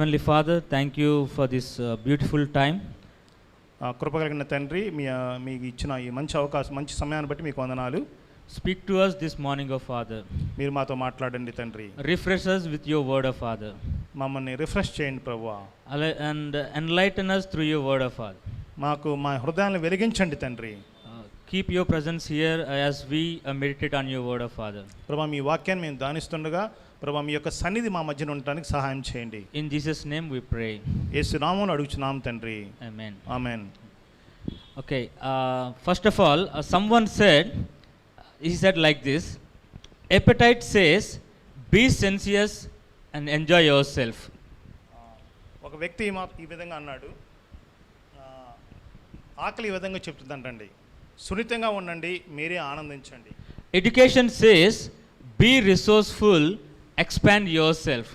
Heavenly Father, thank you for this beautiful time. కృప కలిగిన తండ్రి మీకు ఇచ్చిన ఈ మంచి అవకాశం, మంచి సమయాన్ని బట్టి మీకు వందనాలు. Speak to us this morning, O Father. మీరు మాతో మాట్లాడండి తండ్రి. Refresh us with your word, O Father. మమ్మల్ని రిఫ్రెష్ చేయండి ప్రభువా. And enlighten us through your word, O Father. మాకు మా హృదయాలను వెలిగించండి తండ్రి. Keep your presence here as we meditate on your word, O Father. ప్రభువా, మీ వాక్యాన్ని మేము ధ్యానిస్తుండగా ప్రభువా మీ యొక్క సన్నిధి మా మధ్యన ఉండడానికి సహాయం చేయండి. In Jesus' name we pray. యేసు నామములో అడుగుచున్నాం తండ్రి. Amen. Amen. Okay, first of all, someone said, he said like this: appetite says, be sensuous and enjoy yourself. ఒక వ్యక్తి ఈ విధంగా అన్నాడు, ఆకలి ఈ విధంగా చెప్తుందంటండి, సున్నితంగా ఉండండి, మీరే ఆనందించండి. Education says, be resourceful, expand yourself.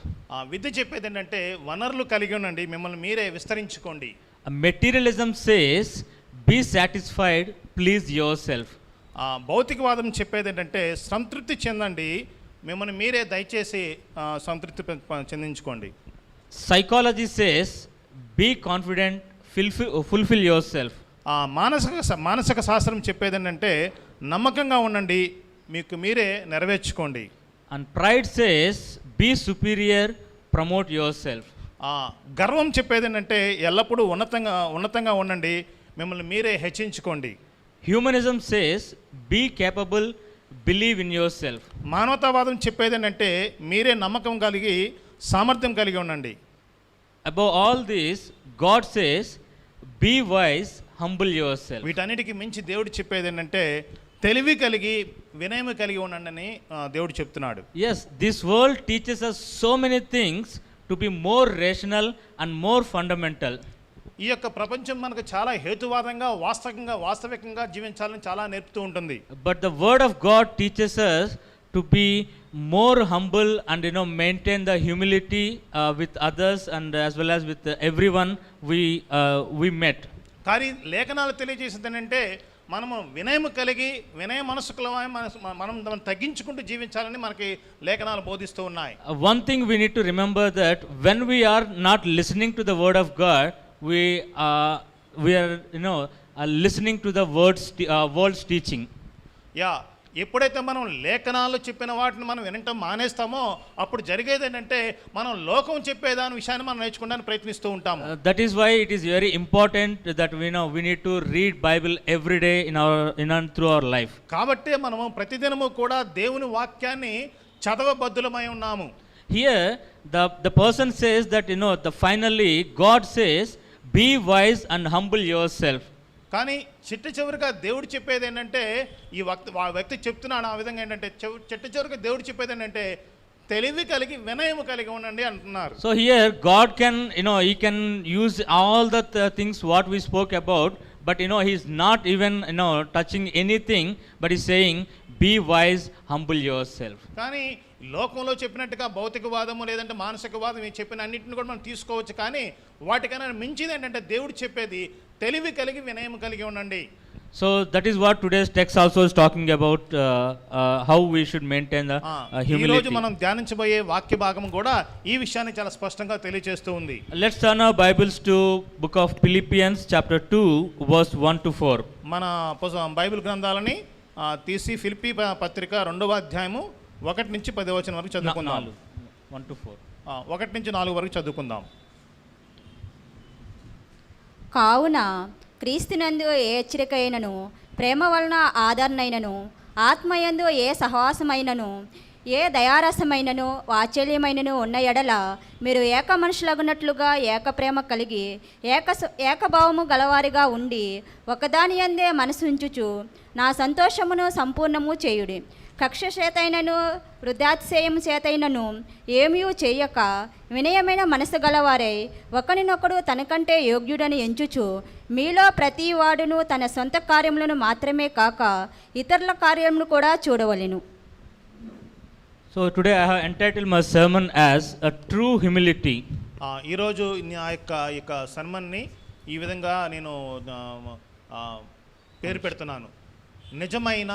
విద్య చెప్పేది ఏంటంటే వనరులు కలిగి ఉండండి, మిమ్మల్ని మీరే విస్తరించుకోండి. Materialism says, be satisfied, please yourself. భౌతికవాదం చెప్పేది ఏంటంటే సంతృప్తి చెందండి, మిమ్మల్ని మీరే దయచేసి సంతృప్తి చెందించుకోండి. Psychology says, be confident, fulfill yourself. మానసిక శాస్త్రం చెప్పేది ఏంటంటే నమ్మకంగా ఉండండి, మీకు మీరే నెరవేర్చుకోండి. And pride says, be superior, promote yourself. గర్వం చెప్పేది ఏంటంటే ఎల్లప్పుడూ ఉన్నతంగా ఉండండి, మిమ్మల్ని మీరే హెచ్చించుకోండి. Humanism says, be capable, believe in yourself. మానవతావాదం చెప్పేది ఏంటంటే మీరే నమ్మకం కలిగి సామర్థ్యం కలిగి ఉండండి. Above all this, God says, be wise, humble yourself. వీటన్నిటికీ మించి దేవుడు చెప్పేది ఏంటంటే తెలివి కలిగి వినయం కలిగి ఉండండి అని దేవుడు చెప్తున్నాడు. Yes, this world teaches us so many things to be more rational and more fundamental. ఈ యొక్క ప్రపంచం మనకు చాలా హేతువాదంగా వాస్తవికంగా జీవించాలని చాలా నేర్పుతూ ఉంటుంది. But the word of God teaches us to be more humble and maintain the humility with others and as well as with everyone we met. కానీ లేఖనాలు తెలియజేసింది ఏంటంటే మనము వినయం కలిగి వినయ మనసుకులమై మనం తగ్గించుకుంటూ జీవించాలని మనకి లేఖనాలు బోధిస్తూ ఉన్నాయి. One thing we need to remember that when we are not listening to the word of God, we are listening to the world's teaching. ఎప్పుడైతే మనం లేఖనాలు చెప్పిన వాటిని మనం వినటం మానేస్తామో అప్పుడు జరిగేది ఏంటంటే మనం లోకం చెప్పేదాని విషయాన్ని మనం నేర్చుకోవడానికి ప్రయత్నిస్తూ ఉంటాము. That is why it is very important that we need to read Bible every day through our life. కాబట్టి మనము ప్రతిదినము కూడా దేవుని వాక్యాన్ని చదవబద్దులమై ఉన్నాము. Here the person says that finally God says, be wise and humble yourself. కానీ చివరిగా దేవుడు చెప్పేది ఏంటంటే ఆ వ్యక్తి చెప్తున్నాడు ఆ విధంగా ఏంటంటే చివరిగా దేవుడు చెప్పేది ఏంటంటే తెలివి కలిగి వినయం కలిగి ఉండండి అంటున్నారు. So here God can he can use all the things what we spoke about, but he is not even touching anything, but he is saying, be wise, humble yourself. కానీ లోకంలో చెప్పినట్టుగా భౌతికవాదము లేదంటే మానసికవాదం చెప్పిన అన్నింటిని కూడా మనం తీసుకోవచ్చు, కానీ వాటికన్నా మించింది ఏంటంటే దేవుడు చెప్పేది తెలివి కలిగి వినయం కలిగి ఉండండి. So that is what today's text also is talking about, how we should maintain the humility. ఈ రోజు మనం ధ్యానించబోయే వాక్య భాగం కూడా ఈ విషయాన్ని చాలా స్పష్టంగా తెలియజేస్తూ ఉంది. Let's turn our Bibles to book of Philippians chapter 2 verse 1 to 4. మన బైబిల్ గ్రంథాలని తీసి ఫిలిప్పీ పత్రిక 2వ అధ్యాయము 1 నుంచి 10వ వచనం వరకు చదువుకుందాం. 1 to 4. 1 నుంచి 4 వరకు చదువుకుందాం. కావున క్రీస్తునందు ఏ హెచ్చరిక అయినను, ప్రేమ వలన ఆదరణైనను, ఆత్మయందు ఏ సహవాసమైనను, ఏ దయారసమైనను, వాత్సల్యమైనను ఉన్న ఎడల మీరు ఏక మనుషులగునట్లుగా ఏక ప్రేమ కలిగి ఏకభావము గలవారిగా ఉండి ఒకదాని యందే మనసు ఉంచుచు నా సంతోషమును సంపూర్ణము చేయుడి. కక్ష చేతైనను వృద్ధాతిశయము చేతైనను ఏమీ చేయక వినయమైన మనసు గలవారై ఒకరినొకడు తనకంటే యోగ్యుడని ఎంచుచు మీలో ప్రతి వాడును తన సొంత కార్యములను మాత్రమే కాక ఇతరుల కార్యములను కూడా చూడవలెను. So today I have entitled my sermon as a true humility. ఈరోజు నా యొక్క సర్మన్ని ఈ విధంగా నేను పేరు పెడుతున్నాను, నిజమైన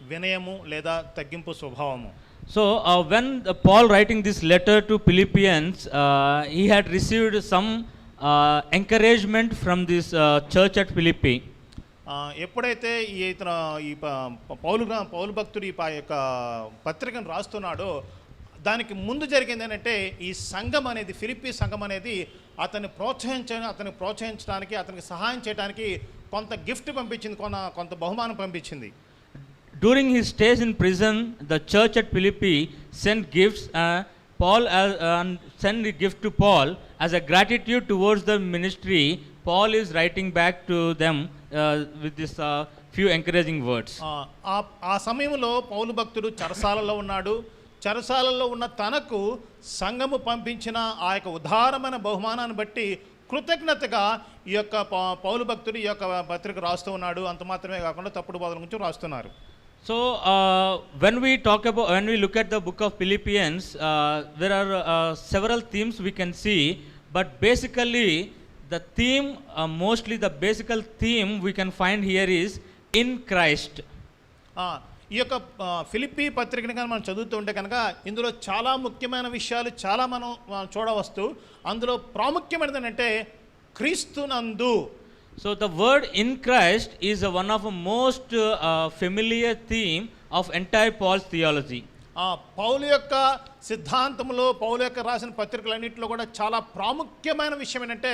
వినయము లేదా తగ్గింపు స్వభావము. So when Paul writing this letter to Philippians, he had received some encouragement from this church at Philippi. ఎప్పుడైతే పౌలు భక్తుడు యొక్క పత్రికను రాస్తున్నాడో దానికి ముందు జరిగింది ఏంటంటే ఈ సంఘం అనేది ఫిలిప్పీ సంఘం అనేది అతన్ని ప్రోత్సహించడానికి అతనికి సహాయం చేయడానికి కొంత గిఫ్ట్ పంపించింది, కొంత బహుమానం పంపించింది. During his stays in prison, the church at Philippi sent gifts. Sent a gift to Paul as a gratitude towards the ministry. Paul is writing back to them with this few encouraging words. ఆ సమయంలో పౌలు భక్తుడు చెరసాలలో ఉన్నాడు. చెరసాలలో ఉన్న తనకు సంఘము పంపించిన ఆ యొక్క ఉదారమైన బహుమానాన్ని బట్టి కృతజ్ఞతగా ఈ యొక్క పౌలు భక్తుడు ఈ యొక్క పత్రిక రాస్తూ ఉన్నాడు. అంత మాత్రమే కాకుండా తప్పుడు బోధన గురించి రాస్తున్నారు. So when we look at the book of Philippians, there are several themes we can see, but basically the theme, mostly the basic theme we can find here is in Christ. ఈ యొక్క ఫిలిప్పీ పత్రికని కానీ మనం చదువుతూ ఉంటే కనుక ఇందులో చాలా ముఖ్యమైన విషయాలు చాలా మనం చూడవచ్చు. అందులో ప్రాముఖ్యమైనది ఏంటంటే క్రీస్తునందు. So the word in Christ is one of the most familiar theme of entire Paul's theology. పౌలు యొక్క సిద్ధాంతంలో పౌలు యొక్క రాసిన పత్రికలన్నింటిలో కూడా చాలా ప్రాముఖ్యమైన విషయం ఏంటంటే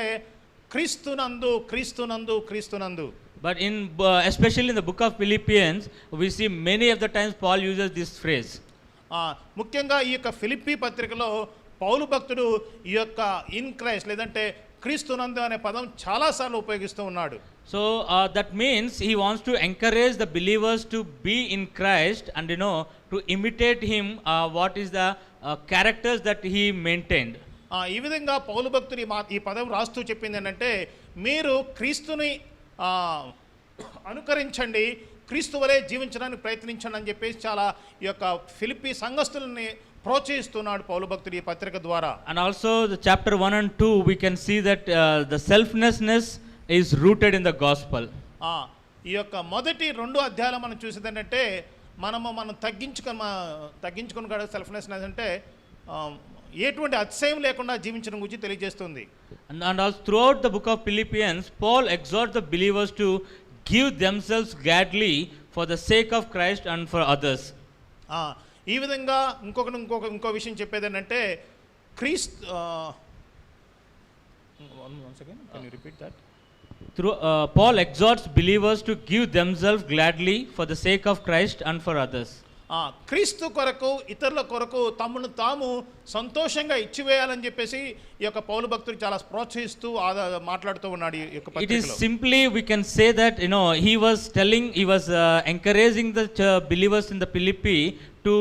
క్రీస్తునందు, క్రీస్తునందు, క్రీస్తునందు. But especially in the book of Philippians, we see many of the times Paul uses this phrase. ముఖ్యంగా ఈ యొక్క ఫిలిప్పీ పత్రికలో పౌలు భక్తుడు ఈ యొక్క ఇన్ క్రైస్ట్ లేదంటే క్రీస్తునందు అనే పదం చాలాసార్లు ఉపయోగిస్తూ ఉన్నాడు. So that means he wants to encourage the believers to be in Christ and to imitate him, what is the characters that he maintained. ఈ విధంగా పౌలు భక్తుడు ఈ పదం రాస్తూ చెప్పింది ఏంటంటే మీరు క్రీస్తుని అనుకరించండి, క్రీస్తు వలె జీవించడానికి ప్రయత్నించండి అని చెప్పేసి చాలా ఈ యొక్క ఫిలిప్పీ సంఘస్థులని ప్రోత్సహిస్తున్నాడు పౌలు భక్తుడు ఈ పత్రిక ద్వారా. And also the chapter 1 and 2 we can see that the selflessness is rooted in the gospel. ఈ యొక్క మొదటి 2 అధ్యాయాలు మనం చూసేది ఏంటంటే మనం తగ్గించుకొని కూడా సెల్ఫ్నెస్నెస్ అంటే ఎటువంటి అతిశయం లేకుండా జీవించడం గురించి తెలియజేస్తుంది. And also throughout the book of Philippians, Paul exhorts the believers to give themselves gladly for the sake of Christ and for others. ఈ విధంగా ఇంకో విషయం చెప్పేది ఏంటంటే Paul exhorts believers to give themselves gladly for the sake of Christ and for others. క్రీస్తు కొరకు ఇతరుల కొరకు తమను తాము సంతోషంగా ఇచ్చివేయాలని చెప్పేసి ఈ యొక్క పౌలు భక్తుడు చాలా ప్రోత్సహిస్తూ మాట్లాడుతూ ఉన్నాడు ఈ యొక్క పత్రికలో. It is simply we can say that he was encouraging the believers in the Philippi to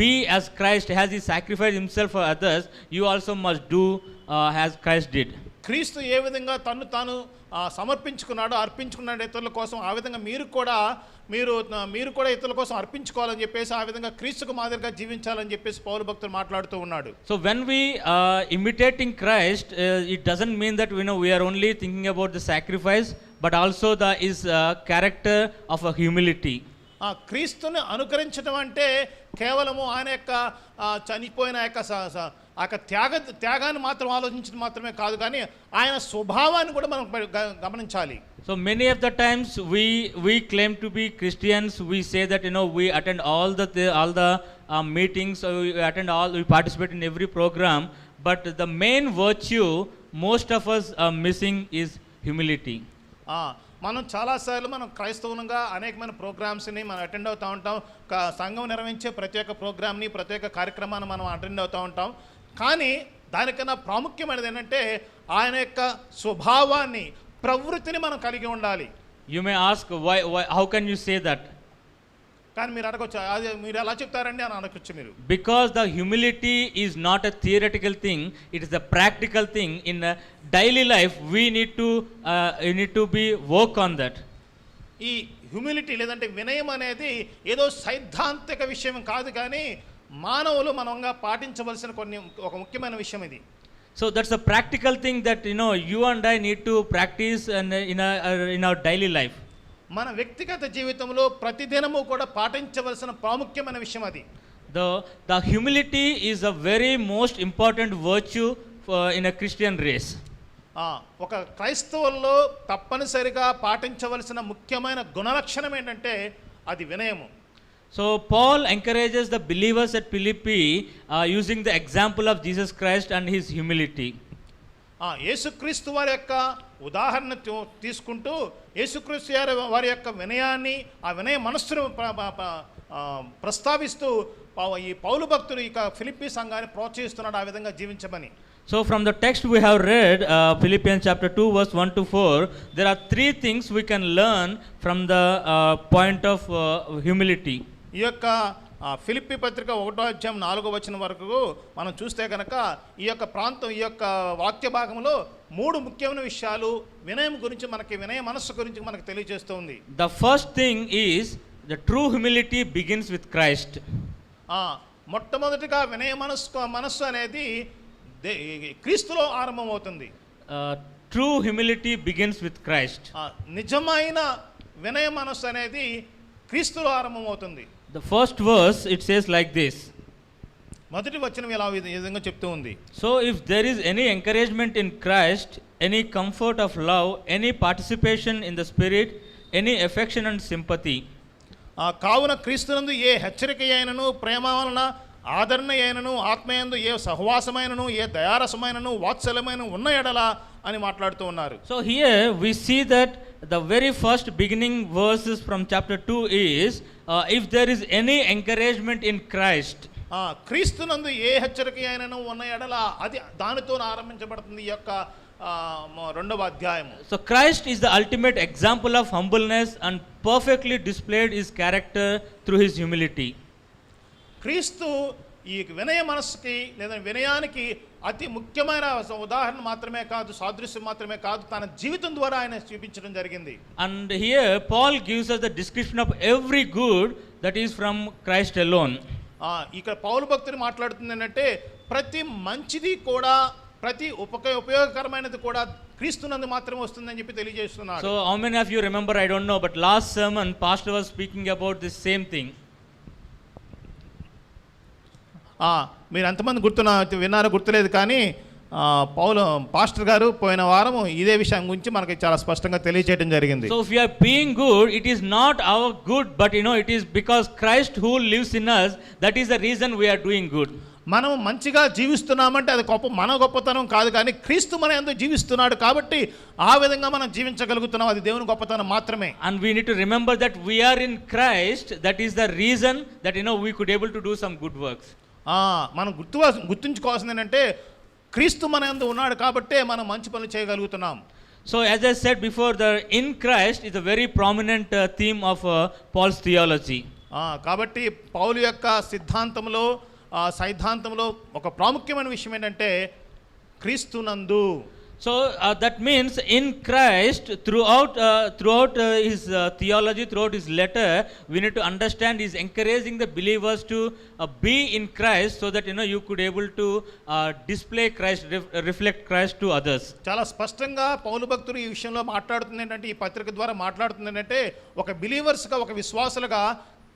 be as Christ has he sacrificed himself for others, you also must do as Christ did. క్రీస్తు ఏ విధంగా తాను సమర్పించుకున్నాడో అర్పించుకున్నాడు ఇతరుల కోసం, ఆ విధంగా మీరు కూడా ఇతరుల కోసం అర్పించుకోవాలని చెప్పేసి ఆ విధంగా క్రీస్తుకు మాదిరిగా జీవించాలని చెప్పేసి పౌలు భక్తుడు మాట్లాడుతూ ఉన్నాడు. So when we imitating Christ, it doesn't mean that we are only thinking about the sacrifice, but also the is character of a humility. క్రీస్తుని అనుకరించడం అంటే కేవలము ఆయన యొక్క చనిపోయిన యొక్క త్యాగాన్ని మాత్రం ఆలోచించడం మాత్రమే కాదు, కానీ ఆయన స్వభావాన్ని కూడా మనం గమనించాలి. So many of the times we claim to be Christians, we say that we attend all the meetings, we participate in every program, but the main virtue most of us are missing is humility. మనం చాలాసార్లు మనం క్రైస్తవులుగా అనేకమైన ప్రోగ్రామ్స్ని మనం attend అవుతూ ఉంటాం. సంఘం నిర్వహించే ప్రతి ఒక్క ప్రోగ్రామ్ని ప్రతి ఒక్క కార్యక్రమాన్ని మనం అటెండ్ అవుతూ ఉంటాం. కానీ దానికన్నా ప్రాముఖ్యమైనది ఏంటంటే ఆయన యొక్క స్వభావాన్ని ప్రవృత్తిని మనం కలిగి ఉండాలి. You may ask why how can you say that? కానీ మీరు అడగొచ్చు, అది మీరు ఎలా చెప్తారండి అని అనకొచ్చు మీరు. Because the humility is not a theoretical thing, it is a practical thing. In daily life we need to be work on that. ఈ హ్యూమిలిటీ లేదంటే వినయం అనేది ఏదో సైద్ధాంతిక విషయం కాదు, కానీ మానవులు మనంగా పాటించవలసిన ఒక ముఖ్యమైన విషయం ఇది. So that's a practical thing that you and I need to practice in our daily life. మన వ్యక్తిగత జీవితంలో ప్రతిదినము కూడా పాటించవలసిన ప్రాముఖ్యమైన విషయం అది. The humility is a very most important virtue in a Christian race. ఒక క్రైస్తవుల్లో తప్పనిసరిగా పాటించవలసిన ముఖ్యమైన గుణలక్షణం ఏంటంటే అది వినయము. So Paul encourages the believers at Philippi using the example of Jesus Christ and his humility. యేసుక్రీస్తు వారి యొక్క ఉదాహరణ తీసుకుంటూ యేసుక్రీస్తు వారి యొక్క వినయాన్ని, ఆ వినయ మనస్సును ప్రస్తావిస్తూ ఈ పౌలు భక్తుడు ఇక ఫిలిప్పీ సంఘాన్ని ప్రోత్సహిస్తున్నాడు ఆ విధంగా జీవించమని. So from the text we have read, Philippians chapter 2 verse 1 to 4, there are three things we can learn from the point of humility. ఈ యొక్క ఫిలిప్పీ పత్రిక 1వ అధ్యాయం 4వ వచనం వరకు మనం చూస్తే కనుక ఈ యొక్క ప్రాంతం, ఈ యొక్క వాక్య భాగంలో 3 ముఖ్యమైన విషయాలు వినయం గురించి, మనకి వినయ మనస్సు గురించి మనకు తెలియజేస్తుంది. The first thing is the true humility begins with Christ. మొట్టమొదటిగా వినయ మనస్సు అనేది క్రీస్తులో ఆరంభమవుతుంది. True humility begins with Christ. నిజమైన వినయ మనస్సు అనేది క్రీస్తులో ఆరంభమవుతుంది. The first verse it says like this. మొదటి వచనం ఇలా ఈ విధంగా చెప్తూ ఉంది. So if there is any encouragement in Christ, any comfort of love, any participation in the Spirit, any affection and sympathy. కావున క్రీస్తునందు ఏ హెచ్చరిక అయినను, ప్రేమ వలన ఆదరణ అయినను, ఆత్మయందు ఏ సహవాసమైనను, ఏ దయారసమైనను, వాత్సల్యమైన ఉన్న ఎడల అని మాట్లాడుతూ ఉన్నారు. So here we see that the very first beginning verses from chapter 2 is if there is any encouragement in Christ. క్రీస్తునందు ఏ హెచ్చరిక అయినను ఉన్న ఎడల అది దానితో ఆరంభించబడుతుంది ఈ యొక్క 2వ అధ్యాయము. So Christ is the ultimate example of humbleness and perfectly displayed his character through his humility. క్రీస్తు ఈ వినయ మనస్సుకి లేదా వినయానికి అతి ముఖ్యమైన ఉదాహరణ మాత్రమే కాదు, సాదృశ్యం మాత్రమే కాదు, తన జీవితం ద్వారా ఆయన చూపించడం జరిగింది. And here Paul gives us the description of every good that is from Christ alone. ఇక్కడ పౌలు భక్తుడు మాట్లాడుతుంది ఏంటంటే ప్రతి మంచిది కూడా, ప్రతి ఉపయోగకరమైనది కూడా క్రీస్తునందు మాత్రమే వస్తుందని చెప్పి తెలియజేస్తున్నాడు. So how many of you remember, I don't know, but last sermon pastor was speaking about this same thing. మీరు ఎంతమంది విన్నారో గుర్తులేదు, కానీ పాస్టర్ గారు పోయిన వారం ఇదే విషయం గురించి మనకి చాలా స్పష్టంగా తెలియజేయడం జరిగింది. So if we are being good, it is not our good, but it is because Christ who lives in us, that is the reason we are doing good. మనం మంచిగా జీవిస్తున్నామంటే అది మన గొప్పతనం కాదు, కానీ క్రీస్తు మన యందు జీవిస్తున్నాడు కాబట్టి ఆ విధంగా మనం జీవించగలుగుతున్నాం, అది దేవుని గొప్పతనం మాత్రమే. And we need to remember that we are in Christ, that is the reason that we could able to do some good works. మనం గుర్తుంచుకోవాల్సింది ఏంటంటే క్రీస్తు మన యందు ఉన్నాడు కాబట్టే మనం మంచి పనులు చేయగలుగుతున్నాం. So as I said before, the in Christ is a very prominent theme of Paul's theology. కాబట్టి పౌలు యొక్క సైద్ధాంతంలో ఒక ప్రాముఖ్యమైన విషయం ఏంటంటే క్రీస్తునందు. So that means in Christ, throughout his theology, throughout his letter, we need to understand he's encouraging the believers to be in Christ, so that you could able to display Christ, reflect Christ to others. చాలా స్పష్టంగా పౌలు భక్తుడు ఈ విషయంలో మాట్లాడుతుంది ఏంటంటే, ఈ పత్రిక ద్వారా మాట్లాడుతుంది ఏంటంటే, ఒక బిలీవర్స్గా, ఒక విశ్వాసులుగా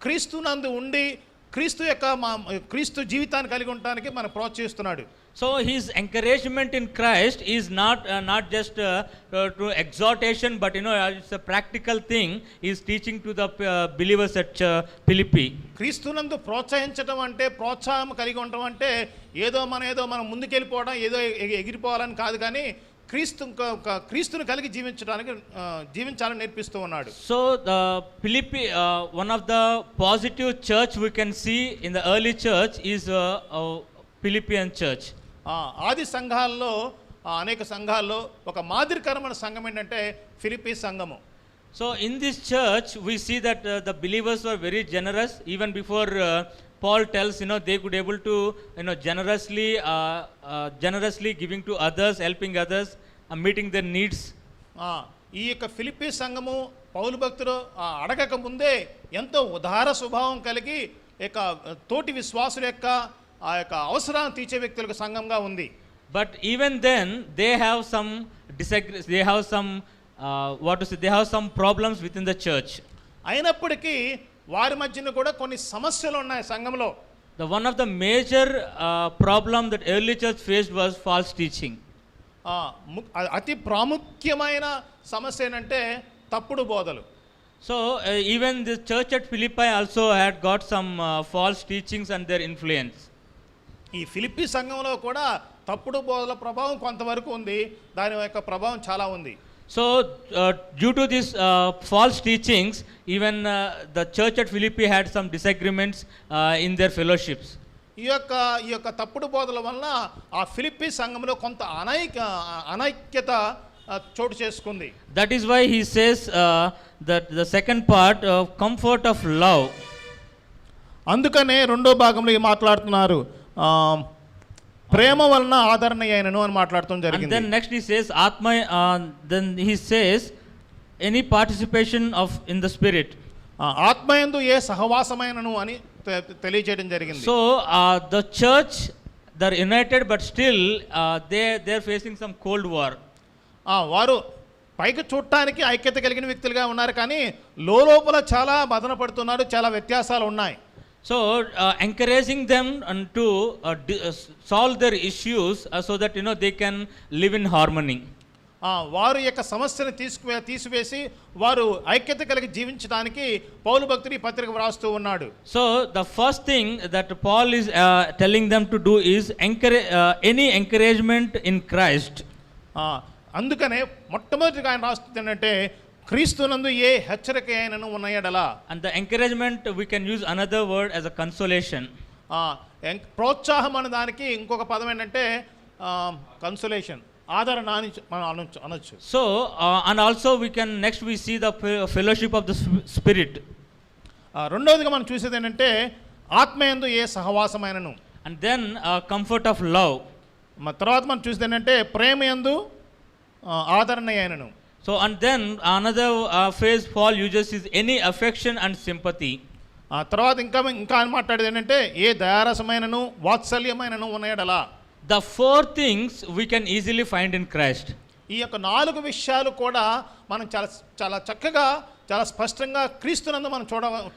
క్రీస్తునందు ఉండి క్రీస్తు జీవితాన్ని కలిగి ఉండడానికి మనం ప్రోత్సహిస్తున్నాడు. So his encouragement in Christ is not just to exhortation, but it's a practical thing. He is teaching to the believers at Philippi. క్రీస్తునందు ప్రోత్సహించడం అంటే, ప్రోత్సాహం కలిగి ఉండడం అంటే ఏదో మనం ముందుకెళ్ళిపోవడం, ఏదో ఎగిరిపోవాలని కాదు, కానీ క్రీస్తుని కలిగి జీవించాలని నేర్పిస్తూ ఉన్నాడు. So the Philippi, one of the positive church we can see in the early church is Philippian church. ఆది సంఘాల్లో, అనేక సంఘాల్లో ఒక మాదిరికరమైన సంఘం ఏంటంటే ఫిలిప్పీ సంఘము. So in this church we see that the believers were very generous. Even before Paul tells they could able to generously giving to others, helping others, meeting their needs. ఈ యొక్క ఫిలిప్పీ సంఘము పౌలు భక్తుడు అడగక ముందే ఎంతో ఉదార స్వభావం కలిగి తోటి విశ్వాసుల యొక్క ఆ యొక్క అవసరాన్ని తీర్చే వ్యక్తులకు సంఘంగా ఉంది. But even then they have some problems within the church. అయినప్పటికీ వారి మధ్యన కూడా కొన్ని సమస్యలు ఉన్నాయి సంఘంలో. The one of the major problem that early church faced was false teaching. అతి ప్రాముఖ్యమైన సమస్య ఏంటంటే తప్పుడు బోధలు. So even the church at Philippi also had got some false teachings and their influence. ఈ ఫిలిప్పీ సంఘంలో కూడా తప్పుడు బోధల ప్రభావం కొంతవరకు ఉంది, దాని యొక్క ప్రభావం చాలా ఉంది. So due to these false teachings, even the church at Philippi had some disagreements in their fellowships. ఈ యొక్క తప్పుడు బోధల వలన ఆ ఫిలిప్పీ సంఘంలో కొంత అనైక్యత చోటు చేసుకుంది. That is why he says that the second part of comfort of love. అందుకనే రెండో భాగంలో మాట్లాడుతున్నారు ప్రేమ వలన ఆదరణ అయినను అని మాట్లాడటం జరిగింది. And then next he says atma, then he says any participation of in the spirit. ఆత్మయందు ఏ సహవాసమైనను అని తెలియజేయడం జరిగింది. So the church, they're united but still they're facing some cold war. వారు పైకి చూడటానికి ఐక్యత కలిగిన వ్యక్తులుగా ఉన్నారు, కానీ లోపల చాలా మదన పడుతున్నారు, చాలా వ్యత్యాసాలు ఉన్నాయి. So encouraging them to solve their issues so that they can live in harmony. వారు యొక్క సమస్యను తీసివేసి వారు ఐక్యత కలిగి జీవించడానికి పౌలు భక్తుడు ఈ పత్రిక వ్రాస్తూ ఉన్నాడు. So the first thing that Paul is telling them to do is any encouragement in Christ. అందుకనే మొట్టమొదటిగా ఆయన రాస్తుంది ఏంటంటే క్రీస్తునందు ఏ హెచ్చరిక అయినను ఉన్నయడలా. And the encouragement we can use another word as a consolation. ప్రోత్సాహం అనే దానికి ఇంకొక పదం ఏంటంటే కన్సోలేషన్, ఆదరణ అని మనం అనొచ్చు. So and also we see the fellowship of the spirit. రెండవదిగా మనం చూసేది ఏంటంటే ఆత్మయందు ఏ సహవాసమైనను. And then comfort of love. తర్వాత మనం చూసేది ఏంటంటే ప్రేమయందు ఆదరణ అయినను. So and then another phrase Paul uses is any affection and sympathy. తర్వాత ఇంకా మాట్లాడేది ఏంటంటే ఏ దయారసమైనను వాత్సల్యమైనను ఉన్నయడలా. The four things we can easily find in Christ. ఈ యొక్క 4 విషయాలు కూడా మనం చాలా చక్కగా చాలా స్పష్టంగా క్రీస్తునందు మనం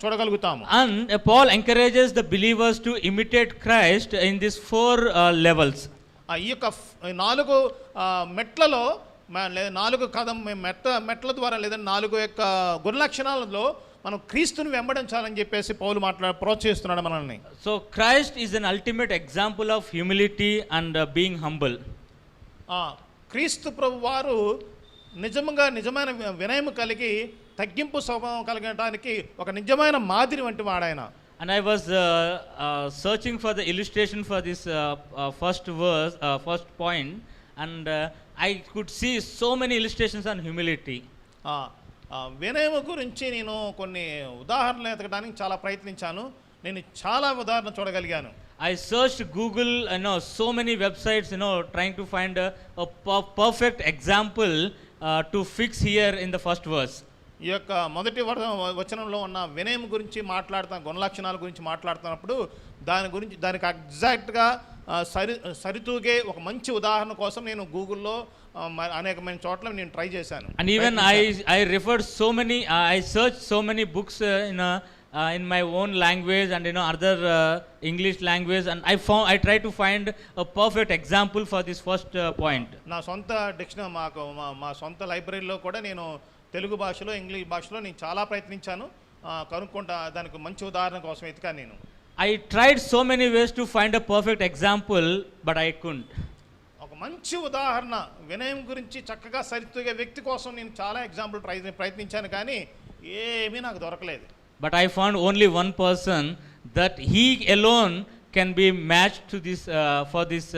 చూడగలుగుతాము. And Paul encourages the believers to imitate Christ in these 4 levels. ఈ యొక్క 4 మెట్లలో 4 మెట్ల ద్వారా లేదా 4 యొక్క గుణలక్షణాలలో మనం క్రీస్తుని వెంబడించాలని చెప్పేసి పౌలు ప్రోత్సహిస్తున్నాడు మనల్ని. So Christ is an ultimate example of humility and being humble. క్రీస్తు ప్రభు వారు నిజమైన వినయం కలిగి తగ్గింపు స్వభావం కలిగడానికి ఒక నిజమైన మాదిరి వంటి వాడాయన. And I was searching for the illustration for this first verse, first point, and I could see so many illustrations on humility. వినయం గురించి నేను కొన్ని ఉదాహరణలు ఎతకడానికి చాలా ప్రయత్నించాను. నేను చాలా ఉదాహరణ చూడగలిగాను. I searched Google, so many websites, trying to find a perfect example to fix here in the first verse. ఈ యొక్క మొదటి వచనంలో ఉన్న వినయం గురించి గుణలక్షణాల గురించి మాట్లాడుతున్నప్పుడు దానికి ఎగ్జాక్ట్గా సరితూగే ఒక మంచి ఉదాహరణ కోసం నేను గూగుల్లో అనేకమైన చోట్ల నేను ట్రై చేశాను. And even I referred I searched so many books in my own language and other English language, and I tried to find a perfect example for this first point. నా సొంత డిక్షనరీ మా సొంత లైబ్రరీలో కూడా నేను తెలుగు భాషలో English భాషలో నేను చాలా ప్రయత్నించాను, కనుక్కుంటా దానికి మంచి ఉదాహరణ కోసం వెతికాను నేను. I tried so many ways to find a perfect example, but I couldn't. ఒక మంచి ఉదాహరణ వినయం గురించి చక్కగా సరితూగే వ్యక్తి కోసం నేను చాలా ఎగ్జాంపుల్ ప్రయత్నించాను, కానీ ఏమీ నాకు దొరకలేదు. But I found only one person that he alone can be matched to this for this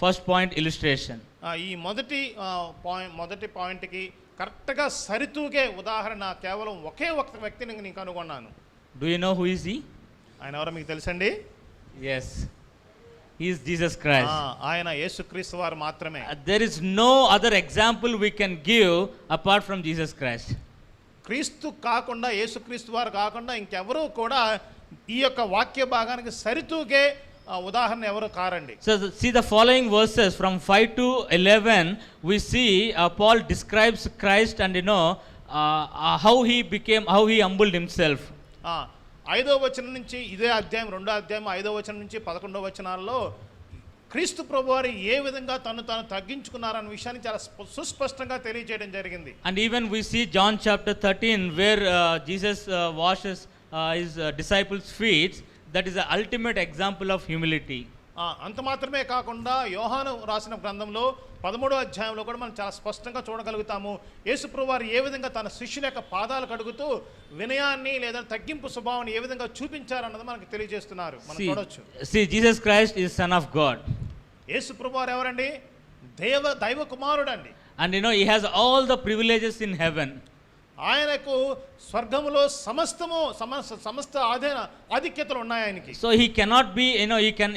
first point illustration. ఈ మొదటి పాయింట్కి కరెక్ట్గా సరితూగే ఉదాహరణ కేవలం ఒకే ఒక వ్యక్తిని నేను కనుగొన్నాను. Do you know who is he? ఆయన ఎవరో మీకు తెలుసండి? Yes, he is Jesus Christ. ఆయన యేసుక్రీస్తు వారు మాత్రమే. There is no other example we can give apart from Jesus Christ. క్రీస్తు కాకుండా, యేసుక్రీస్తు వారు కాకుండా ఇంకెవరూ కూడా ఈ యొక్క వాక్య భాగానికి సరితూగే ఉదాహరణ ఎవరు కారండి. So see the following verses from 5 to 11, we see Paul describes Christ and how he humbled himself. 5వ వచనం నుంచి ఇదే అధ్యాయం 2వ అధ్యాయం 5వ వచనం నుంచి 11వ వచనాల్లో క్రీస్తు ప్రభువారు ఏ విధంగా తను తగ్గించుకున్నారన్న విషయాన్ని చాలా సుస్పష్టంగా తెలియజేయడం జరిగింది. And even we see John chapter 13 where Jesus washes his disciples' feet. That is the ultimate example of humility. అంత మాత్రమే కాకుండా యోహాను రాసిన గ్రంథంలో 13వ అధ్యాయంలో కూడా మనం చాలా స్పష్టంగా చూడగలుగుతాము యేసు ప్రభువారు ఏ విధంగా తన శిష్యుల యొక్క పాదాలు కడుగుతూ వినయాన్ని లేదా తగ్గింపు స్వభావాన్ని ఏ విధంగా చూపించారన్నది మనకు తెలియజేస్తున్నారు. మనం చూడొచ్చు. See, Jesus Christ is Son of God. యేసు ప్రభువారు ఎవరండి? దైవ కుమారుడు అండి. And he has all the privileges in heaven. ఆయనకు స్వర్గములో సమస్త ఆధిక్యతలు ఉన్నాయి ఆయనకి. So he cannot be,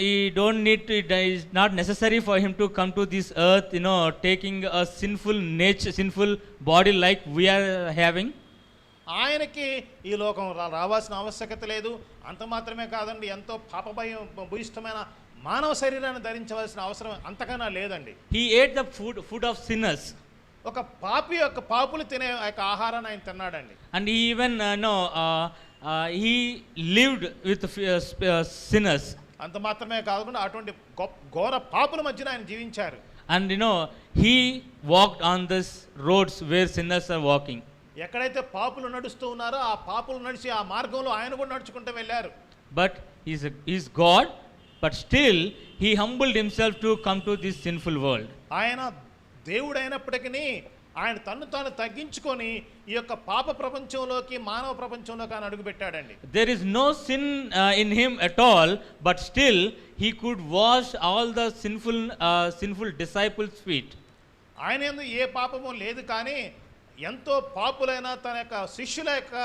he don't need to, it is not necessary for him to come to this earth, taking a sinful body like we are having. ఆయనకి ఈ లోకం రావాల్సిన ఆవశ్యకత లేదు. అంత మాత్రమే కాదండి, ఎంతో పాపభయం భూయిష్టమైన మానవ శరీరాన్ని ధరించవలసిన అవసరం అంతకన్నా లేదండి. He ate the food of sinners. ఒక పాపులు తినే యొక్క ఆహారాన్ని ఆయన తిన్నాడండి. And he even he lived with sinners. అంత మాత్రమే కాకుండా అటువంటి ఘోర పాపుల మధ్యన ఆయన జీవించారు. And he walked on this roads where sinners are walking. ఎక్కడైతే పాపులు నడుస్తూ ఉన్నారో ఆ పాపులు నడిచి ఆ మార్గంలో ఆయన కూడా నడుచుకుంటూ వెళ్ళారు. But he's God, but still he humbled himself to come to this sinful world. ఆయన దేవుడు అయినప్పటికీ ఆయన తాను తగ్గించుకొని ఈ యొక్క పాప ప్రపంచంలోకి మానవ ప్రపంచంలోకి ఆయన అడుగు పెట్టాడండి. There is no sin in him at all, but still he could wash all the sinful disciples' feet. ఆయన యందు ఏ పాపము లేదు, కానీ ఎంతో పాపులైన తన యొక్క శిష్యుల యొక్క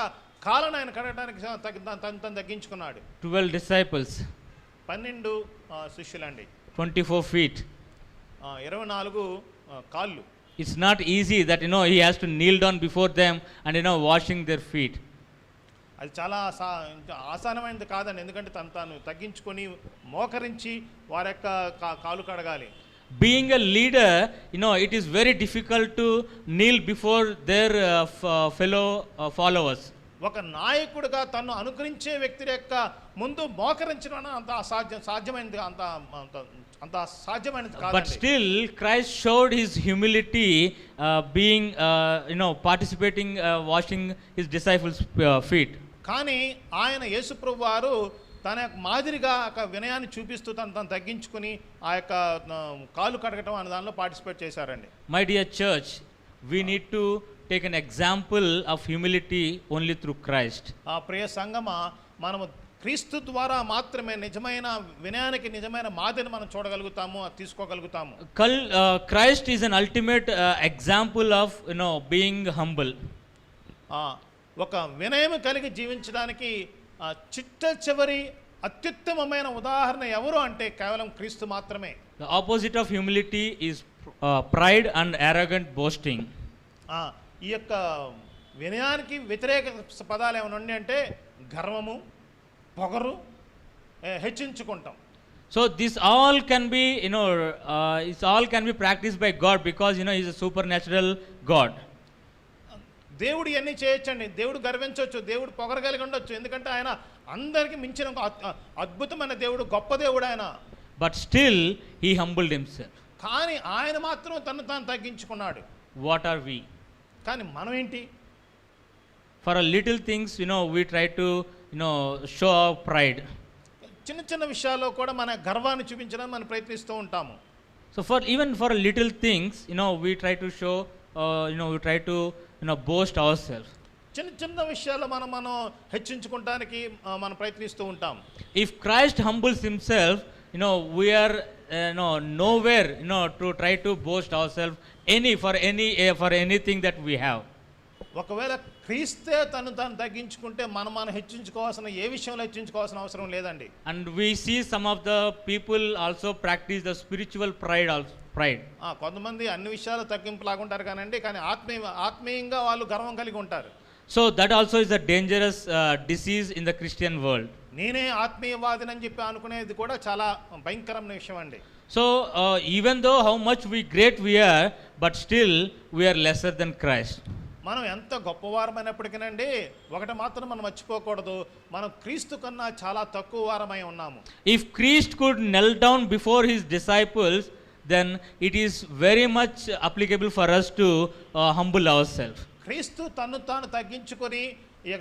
కాళ్ళను ఆయన కడగడానికి తను తగ్గించుకున్నాడు. 12 disciples. 12 శిష్యులండి. 24 feet. 24 కాళ్ళు. It's not easy that he has to kneel down before them and washing their feet. అది చాలా ఆసానమైనది కాదండి, ఎందుకంటే తాను తగ్గించుకొని మోకరించి వారి యొక్క కాలు కడగాలి. Being a leader, it is very difficult to kneel before their fellow followers. ఒక నాయకుడిగా తను అనుకరించే వ్యక్తి యొక్క ముందు మోకరించడం అంత సాధ్యమైనది కాదు. But still Christ showed his humility, being participating, washing his disciples' feet. కానీ ఆయన యేసుప్రభు వారు తన యొక్క మాదిరిగా ఒక వినయాన్ని చూపిస్తూ తను తగ్గించుకుని ఆ యొక్క కాలు కడగటం అనే దానిలో పార్టిసిపేట్ చేశారండి. My dear church, we need to take an example of humility only through Christ. ఆ ప్రియ సంగమా, మనము క్రీస్తు ద్వారా మాత్రమే నిజమైన వినయానికి నిజమైన మాదిరిని మనం చూడగలుగుతాము, తీసుకోగలుగుతాము. Christ is an ultimate example of being humble. ఒక వినయం కలిగి జీవించడానికి చిట్ట చివరి అత్యుత్తమమైన ఉదాహరణ ఎవరు అంటే కేవలం క్రీస్తు మాత్రమే. The opposite of humility is pride and arrogant boasting. ఈ యొక్క వినయానికి వ్యతిరేక పదాలు ఏమైనా ఉన్నాయి అంటే గర్వము, పొగరు, హెచ్చించుకుంటాం. So this all can be it's all can be practiced by God, because he is a supernatural God. దేవుడు ఇవన్నీ చేయొచ్చండి. దేవుడు గర్వించవచ్చు, దేవుడు పొగరగలిగి ఉండొచ్చు, ఎందుకంటే ఆయన అందరికీ మించిన అద్భుతమైన దేవుడు, గొప్ప దేవుడు ఆయన. But still he humbled himself. కానీ ఆయన మాత్రం తాను తగ్గించుకున్నాడు. What are we? కానీ మనం ఏంటి? For a little things we try to show our pride. చిన్న చిన్న విషయాల్లో కూడా మన గర్వాన్ని చూపించడానికి మనం ప్రయత్నిస్తూ ఉంటాము. So even for a little things we try to show we try to boast ourselves. చిన్న విషయాల్లో మనం హెచ్చించుకోవడానికి మనం ప్రయత్నిస్తూ ఉంటాం. If Christ humbles himself, we are nowhere to try to boast ourselves for anything that we have. ఒకవేళ క్రీస్తే తను తగ్గించుకుంటే మనం హెచ్చించుకోవాల్సిన ఏ విషయంలో హెచ్చించుకోవాల్సిన అవసరం లేదండి. And we see some of the people also practice the spiritual pride. కొంతమంది అన్ని విషయాలు తగ్గింపు లాగుంటారు కానీ ఆత్మీయంగా వాళ్ళు గర్వం కలిగి ఉంటారు. So that also is a dangerous disease in the Christian world. నేనే ఆత్మీయవాదిని అని చెప్పి అనుకునేది కూడా చాలా భయంకరమైన విషయం అండి. So even though how much we are, but still we are lesser than Christ. మనం ఎంత గొప్పవారమైనప్పటికీనండి ఒకటి మాత్రం మనం మర్చిపోకూడదు, మనం క్రీస్తు కన్నా చాలా తక్కువ వారమై ఉన్నాము. If Christ could kneel down before his disciples, then it is very much applicable for us to humble ourselves. క్రీస్తు తను తాను తగ్గించుకొని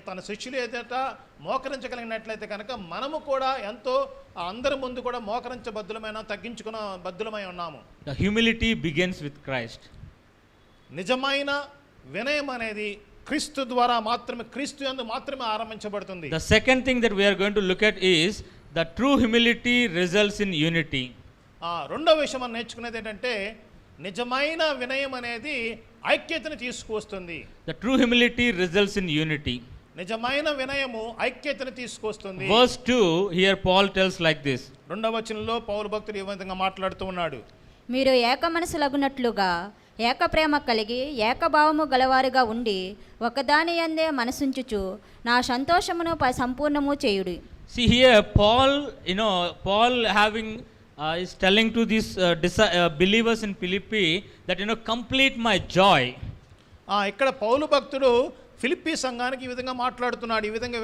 తన శిష్యులు ఏదైతే మోకరించగలిగినట్లయితే కనుక మనము కూడా ఎంతో అందరి ముందు కూడా మోకరించబద్దులమైన తగ్గించుకున్న బద్దులమై ఉన్నాము. The humility begins with Christ. నిజమైన వినయం అనేది క్రీస్తు ద్వారా మాత్రమే, క్రీస్తు యందు మాత్రమే ఆరంభించబడుతుంది. The second thing that we are going to look at is the true humility results in unity. రెండో విషయం మనం నేర్చుకునేది ఏంటంటే నిజమైన వినయం అనేది ఐక్యతను తీసుకొస్తుంది. The true humility results in unity. నిజమైన వినయము ఐక్యతను తీసుకొస్తుంది. Verse 2 here Paul tells like this. రెండవ వచనంలో పౌలు భక్తుడు ఈ విధంగా మాట్లాడుతూ ఉన్నాడు. మీరు ఏక మనసులగునట్లుగా ఏక ప్రేమ కలిగి ఏకభావము గలవారుగా ఉండి ఒకదాని యందే మనసుంచుచు నా సంతోషమును సంపూర్ణము చేయుడి. See here Paul having is telling to these believers in Philippi that complete my joy. ఇక్కడ పౌలు భక్తుడు ఫిలిప్పీ సంఘానికి ఈ విధంగా మాట్లాడుతున్నాడు, ఈ విధంగా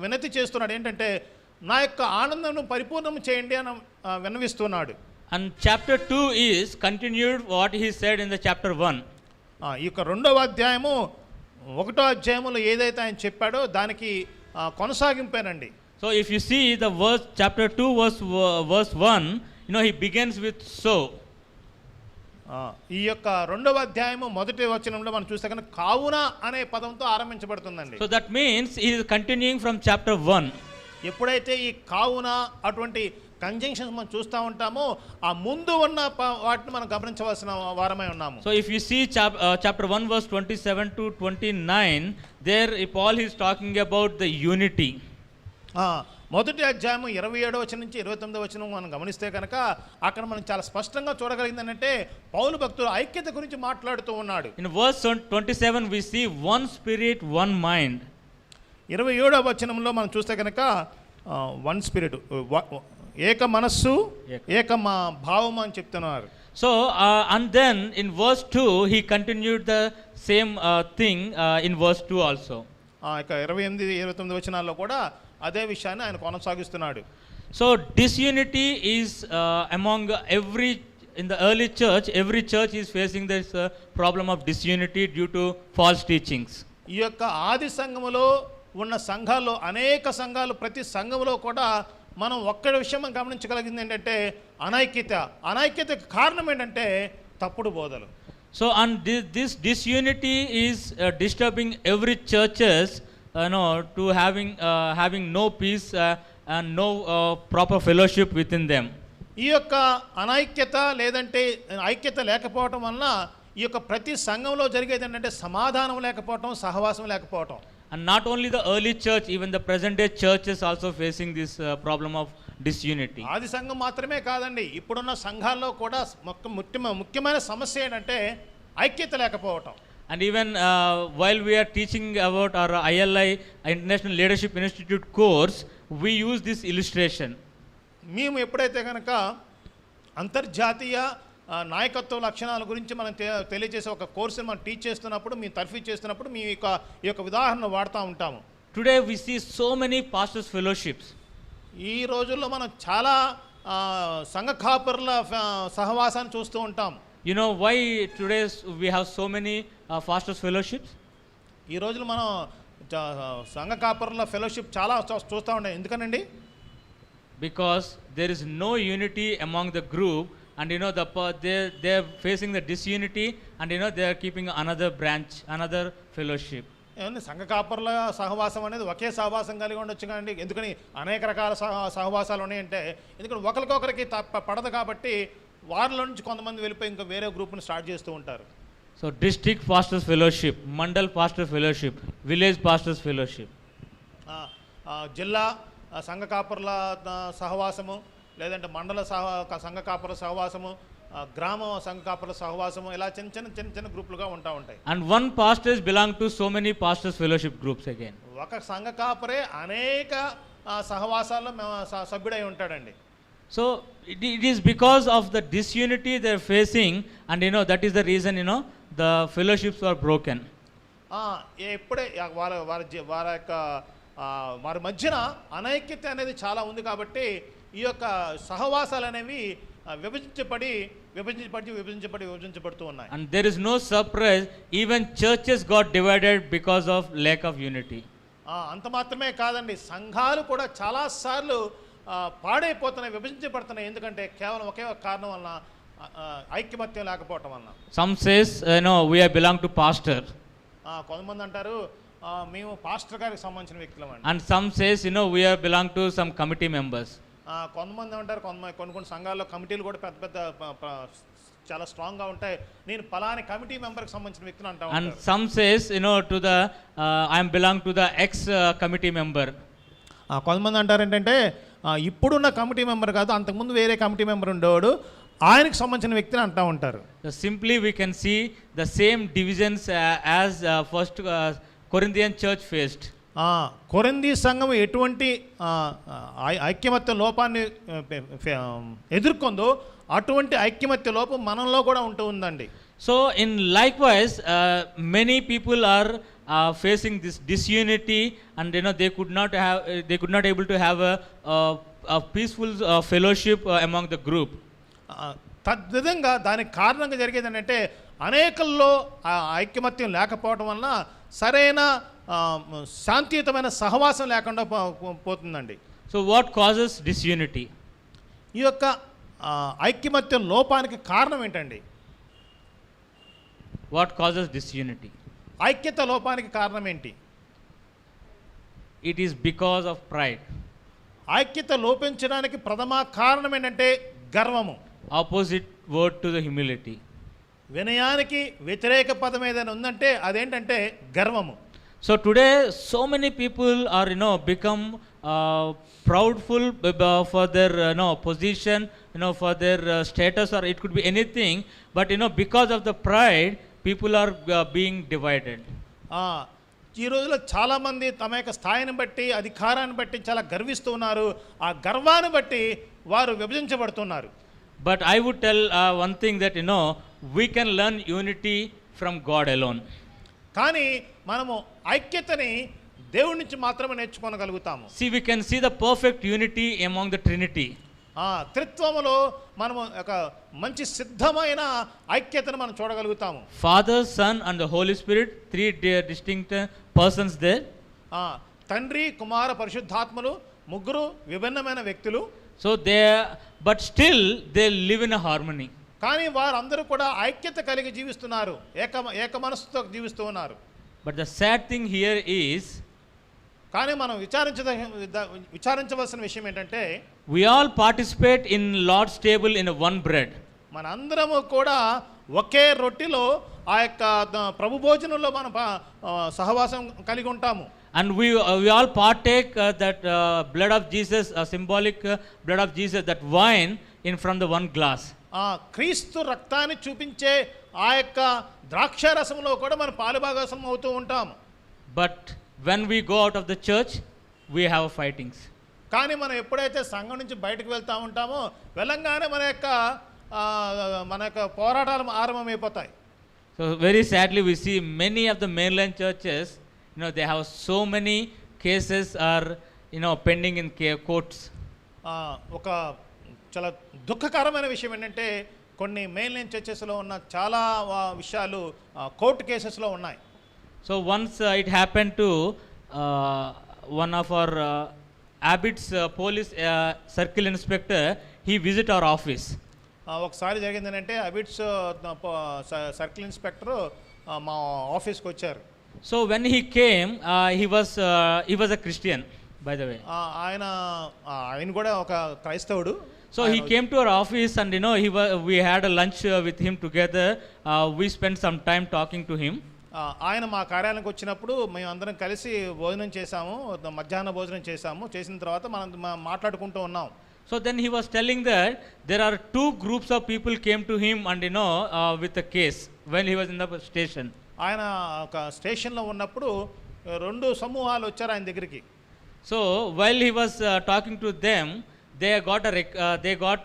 వినతి చేస్తున్నాడు. ఏంటంటే నా యొక్క ఆనందం పరిపూర్ణం చేయండి అని విన్నవిస్తున్నాడు. And chapter 2 is continued what he said in the chapter 1. ఈ యొక్క రెండవ అధ్యాయము ఒకటో అధ్యాయములో ఏదైతే ఆయన చెప్పాడో దానికి కొనసాగింపేనండి. So if you see the verse chapter 2 verse 1, he begins with so. ఈ యొక్క రెండవ అధ్యాయము మొదటి వచనంలో మనం చూస్తే కనుక కావున అనే పదంతో ఆరంభించబడుతుందండి. So that means he is continuing from chapter 1. ఎప్పుడైతే ఈ కావున అటువంటి కంజంక్షన్స్ మనం చూస్తూ ఉంటామో ఆ ముందు ఉన్న వాటిని మనం గమనించవలసిన వారమై ఉన్నాము. So if you see chapter 1 verse 27 to 29, there Paul is talking about the unity. మొదటి అధ్యాయము 27వ వచనం నుంచి 29వ వచనం మనం గమనిస్తే కనుక అక్కడ మనం చాలా స్పష్టంగా చూడగలిగింది అంటే పౌలు భక్తుడు ఐక్యత గురించి మాట్లాడుతూ ఉన్నాడు. In verse 27 we see one spirit, one mind. 27వ వచనంలో మనం చూస్తే కనుక వన్ స్పిరిట్, ఏక మనస్సు, ఏక భావం అని చెప్తున్నారు. So and then in verse 2 he continued the same thing in verse 2 also. ఇక 28 29 వచనాల్లో కూడా అదే విషయాన్ని ఆయన కొనసాగిస్తున్నాడు. So disunity is among in the early church, every church is facing this problem of disunity due to false teachings. ఈ యొక్క ఆది సంఘములో ఉన్న సంఘాల్లో అనేక సంఘాలు, ప్రతి సంఘములో కూడా మనం ఒక్క విషయం గమనించగలిగింది ఏంటంటే అనైక్యతకు కారణం ఏంటంటే తప్పుడు బోధలు. So and this disunity is disturbing every churches to having no peace and no proper fellowship within them. ఈ యొక్క అనైక్యత లేదంటే ఐక్యత లేకపోవటం వలన ఈ యొక్క ప్రతి సంఘంలో జరిగేది ఏంటంటే సమాధానం లేకపోవటం, సహవాసం లేకపోవటం. And not only the early church, even the present day church is also facing this problem of disunity. ఆది సంఘం మాత్రమే కాదండి, ఇప్పుడున్న సంఘాల్లో కూడా ముఖ్యమైన సమస్య ఏంటంటే ఐక్యత లేకపోవటం. And even while we are teaching about our ILI, International Leadership Institute course, we use this illustration. మేము ఎప్పుడైతే కనుక అంతర్జాతీయ నాయకత్వ లక్షణాల గురించి మనం తెలియజేసే ఒక కోర్సుని మనం టీచ్ చేస్తున్నప్పుడు, మీ తర్ఫీ చేస్తున్నప్పుడు మీ ఈ యొక్క ఉదాహరణ వాడుతూ ఉంటాము. Today we see so many pastors fellowships. ఈ రోజుల్లో మనం చాలా సంఘ కాపరుల సహవాసాన్ని చూస్తూ ఉంటాం. You know why today we have so many pastors fellowships? ఈ రోజుల్లో మనం సంఘ కాపరుల ఫెలోషిప్ చాలా చూస్తూ ఉంటాం. ఎందుకనండి? Because there is no unity among the group, and they are facing the disunity, and they are keeping another branch, another fellowship. ఏమండి, సంఘ కాపరుల సహవాసం అనేది ఒకే సహవాసం కలిగి ఉండొచ్చు కానీ ఎందుకని అనేక రకాల సహవాసాలు ఉన్నాయంటే ఎందుకంటే ఒకరికొకరికి పడదు కాబట్టి వారిలో నుంచి కొంతమంది వెళ్ళిపోయి ఇంకా వేరే గ్రూప్ని స్టార్ట్ చేస్తూ ఉంటారు. So district pastors fellowship, mandal pastor fellowship, village pastors fellowship. జిల్లా సంఘ కాపరుల సహవాసము, లేదంటే మండల సంఘ కాపరుల సహవాసము, గ్రామ సంఘ కాపరుల సహవాసము, ఇలా చిన్న గ్రూపులుగా ఉంటాయి. And one pastor belong to so many pastors fellowship groups again. ఒక సంఘ కాపరే అనేక సహవాసాల్లో సభ్యుడై ఉంటాడండి. So it is because of the disunity they are facing, and that is the reason the fellowships are broken. ఎప్పుడే వారి యొక్క వారి మధ్యన అనైక్యత అనేది చాలా ఉంది కాబట్టి ఈ యొక్క సహవాసాలు అనేవి విభజించబడుతూ ఉన్నాయి. And there is no surprise, even churches got divided because of lack of unity. అంత మాత్రమే కాదండి, సంఘాలు కూడా చాలాసార్లు పాడైపోతున్నాయి, విభజించబడుతున్నాయి. ఎందుకంటే కేవలం ఒకే ఒక కారణం వలన, ఐక్యమత్యం లేకపోవటం వలన. Some says we are belong to pastor. కొంతమంది అంటారు మేము పాస్టర్ గారికి సంబంధించిన వ్యక్తులం అండి. And some says we are belong to some committee members. కొంతమంది అంటారు, కొన్ని సంఘాల్లో కమిటీలు కూడా పెద్ద పెద్ద చాలా స్ట్రాంగ్ గా ఉంటాయి, నేను పలాని కమిటీ మెంబర్ కి సంబంధించిన వ్యక్తిని అంటా ఉంటారు. And some says to the I am belong to the ex committee member. కొంతమంది అంటారు ఏంటంటే ఇప్పుడున్న కమిటీ మెంబర్ కాదు, అంతకుముందు వేరే కమిటీ మెంబర్ ఉండేవాడు, ఆయనకు సంబంధించిన వ్యక్తిని అంటా ఉంటారు. Simply we can see the same divisions as first Corinthian church faced. కొరింథీ సంఘం ఎటువంటి ఐక్యమత్య లోపాన్ని ఎదుర్కొందో అటువంటి ఐక్యమత్య లోపం మనలో కూడా ఉందండి. So in likewise many people are facing this disunity, and they could not able to have a peaceful fellowship among the group. తద్విధంగా దానికి కారణంగా జరిగేది ఏంటంటే అనేకల్లో ఐక్యమత్యం లేకపోవడం వలన సరైన శాంతియుతమైన సహవాసం లేకుండా పోతుందండి. So what causes disunity? ఈ యొక్క ఐక్యమత్యం లోపానికి కారణం ఏంటండి? What causes disunity? ఐక్యత లోపానికి కారణం ఏంటి? It is because of pride. ఐక్యత లోపించడానికి ప్రథమ కారణం ఏంటంటే గర్వము. Opposite word to the humility. వినయానికి వ్యతిరేక పదం ఏదైనా ఉందంటే అదేంటంటే గర్వము. So today so many people are become proudful for their position, for their status, or it could be anything, but because of the pride people are being divided. ఈ రోజుల్లో చాలామంది తమ యొక్క స్థాయిని బట్టి అధికారాన్ని బట్టి చాలా గర్విస్తూ ఉన్నారు, ఆ గర్వాన్ని బట్టి వారు విభజించబడుతున్నారు. But I would tell one thing, that we can learn unity from God alone. కానీ మనము ఐక్యతని దేవుడి నుంచి మాత్రమే నేర్చుకోగలుగుతాము. See, we can see the perfect unity among the Trinity. త్రిత్వములో మనము ఒక మంచి సిద్ధమైన ఐక్యతను మనం చూడగలుగుతాము. Father, Son and the Holy Spirit, three distinct persons there. తండ్రి, కుమార, పరిశుద్ధాత్మలు ముగ్గురు విభిన్నమైన వ్యక్తులు. So but still they live in a harmony. కానీ వారందరూ కూడా ఐక్యత కలిగి జీవిస్తున్నారు, ఏక మనసుతో జీవిస్తూ ఉన్నారు. But the sad thing here is, కానీ మనం విచారించవలసిన విషయం ఏంటంటే, we all participate in Lord's table in one bread. మనందరము కూడా ఒకే రొట్టెలో ఆ యొక్క ప్రభు భోజనంలో మనం సహవాసం కలిగి ఉంటాము. And we all partake that blood of Jesus, symbolic blood of Jesus, that wine from the one glass. క్రీస్తు రక్తాన్ని చూపించే ఆ యొక్క ద్రాక్షారసంలో కూడా మనం పాలుభాగస్వం అవుతూ ఉంటాము. But when we go out of the church, we have fightings. కానీ మనం ఎప్పుడైతే సంఘం నుంచి బయటకు వెళ్తూ ఉంటామో వెళ్ళంగానే మన యొక్క పోరాటాలు ఆరంభమైపోతాయి. So very sadly we see many of the mainline churches, they have so many cases are pending in courts. ఒక చాలా దుఃఖకరమైన విషయం ఏంటంటే కొన్ని మెయిన్లైన్ చర్చెస్లో ఉన్న చాలా విషయాలు కోర్టు కేసెస్లో ఉన్నాయి. So once it happened to one of our Abbott's police circle inspector, he visit our office. ఒకసారి జరిగింది ఏంటంటే అబిట్స్ సర్కిల్ ఇన్స్పెక్టర్ మా ఆఫీస్కి వచ్చారు. So when he came, he was a Christian, by the way. ఆయన కూడా ఒక క్రైస్తవుడు. So he came to our office, and we had a lunch with him together. We spent some time talking to him. ఆయన మా కార్యాలయానికి వచ్చినప్పుడు మేము అందరం కలిసి భోజనం చేశాము, మధ్యాహ్న భోజనం చేసిన తర్వాత మనం మాట్లాడుకుంటూ ఉన్నాం. So then he was telling that there are two groups of people came to him, and with a case when he was in the station. ఆయన ఒక స్టేషన్లో ఉన్నప్పుడు రెండు సమూహాలు వచ్చారు ఆయన దగ్గరికి. So while he was talking to them, they got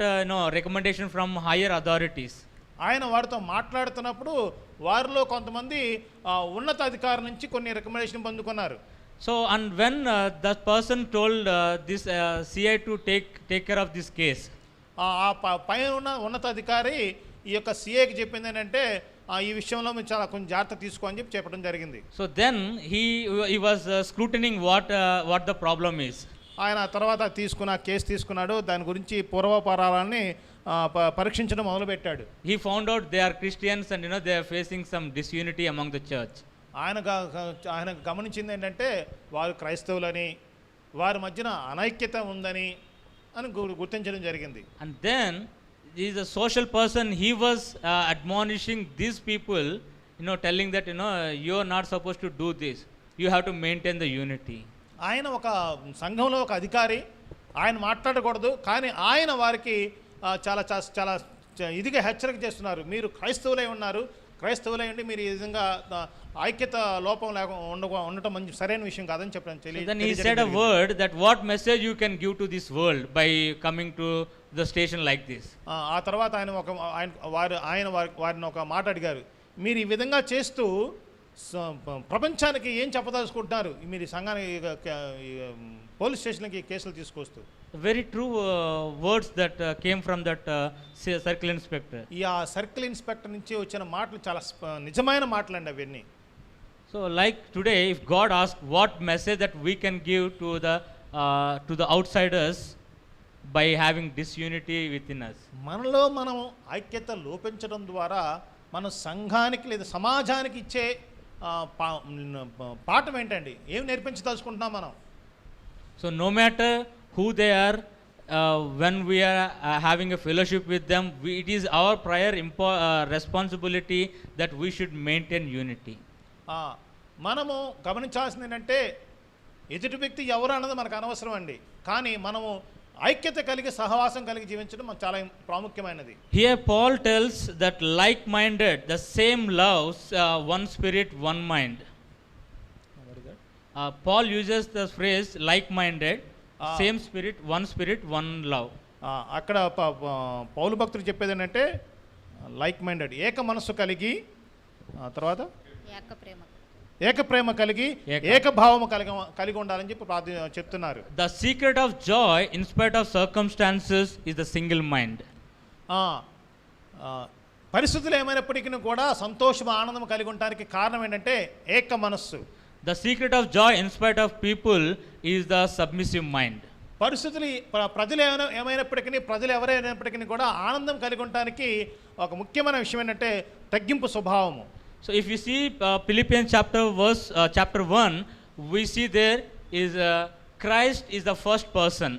recommendation from higher authorities. ఆయన వారితో మాట్లాడుతున్నప్పుడు వారిలో కొంతమంది ఉన్నత అధికారుల నుంచి కొన్ని recommendation పొందుకున్నారు. So and when that person told this CI to take care of this case, పైన ఉన్న ఉన్నత అధికారి ఈ యొక్క సిఏకి చెప్పింది ఏంటంటే ఈ విషయంలో మీరు చాలా కొంచెం జాగ్రత్త తీసుకో అని చెప్పడం జరిగింది. so then he was scrutinizing what the problem is. ఆయన తర్వాత కేసు తీసుకున్నాడు, దాని గురించి పూర్వపరాలని పరీక్షించడం మొదలుపెట్టాడు. He found out they are Christians and they are facing some disunity among the church. ఆయన గమనించింది ఏంటంటే వారు క్రైస్తవులని, వారి మధ్యన అనైక్యత ఉందని అని గుర్తించడం జరిగింది. And then he is a social person. He was admonishing these people, telling that you are not supposed to do this. You have to maintain the unity. ఆయన ఒక సంఘంలో ఒక అధికారి, ఆయన మాట్లాడకూడదు, కానీ ఆయన వారికి చాలా చాలా ఇదిగా హెచ్చరిక చేస్తున్నారు. మీరు క్రైస్తవులై ఉన్నారు, క్రైస్తవులై ఉండి మీరు ఈ విధంగా ఐక్యత లోపం ఉండటం మంచి సరైన విషయం కాదని చెప్పడం తెలియదు. Then he said a word that what message you can give to this world by coming to the station like this. ఆ తర్వాత ఆయన వారిని ఒక మాట అడిగారు, మీరు ఈ విధంగా చేస్తూ ప్రపంచానికి ఏం చెప్పదలుచుకుంటున్నారు, మీరు ఈ సంఘానికి పోలీస్ స్టేషన్కి కేసులు తీసుకొస్తూ. Very true words that came from that circle inspector. ఈ సర్కిల్ ఇన్స్పెక్టర్ నుంచి వచ్చిన మాటలు చాలా నిజమైన మాటలండి అవన్నీ. So like today, if God asks what message that we can give to the outsiders by having disunity within us. మనలో మనం ఐక్యత లోపించడం ద్వారా మన సంఘానికి లేదా సమాజానికి ఇచ్చే పాఠం ఏంటండి, ఏం నేర్పించదలుచుకుంటున్నాం మనం? So no matter who they are, when we are having a fellowship with them, it is our prior responsibility that we should maintain unity. మనము గమనించాల్సింది ఏంటంటే ఎదుటి వ్యక్తి ఎవరు అన్నది మనకు అనవసరం అండి, కానీ మనము ఐక్యత కలిగి సహవాసం కలిగి జీవించడం మనకు చాలా ప్రాముఖ్యమైనది. Here Paul tells that like-minded, the same loves, one spirit, one mind. Paul uses the phrase like-minded, same spirit, one love. అక్కడ పౌలు భక్తుడు చెప్పేది ఏంటంటే లైక్ మైండెడ్, ఏక మనస్సు కలిగి, తర్వాత ఏకప్రేమ కలిగి ఏకభావము కలిగి ఉండాలని చెప్పి చెప్తున్నారు. The secret of joy in spite of circumstances is the single mind. పరిస్థితులు ఏమైనప్పటికీ కూడా సంతోషం ఆనందం కలిగి ఉండడానికి కారణం ఏంటంటే ఏక మనస్సు. The secret of joy in spite of people is the submissive mind. పరిస్థితులు ప్రజలు ఏమైనప్పటికీ, ప్రజలు ఎవరైనప్పటికీ కూడా ఆనందం కలిగి ఉండడానికి ఒక ముఖ్యమైన విషయం ఏంటంటే తగ్గింపు స్వభావము. So if you see Philippians chapter 1, we see there is Christ is the first person.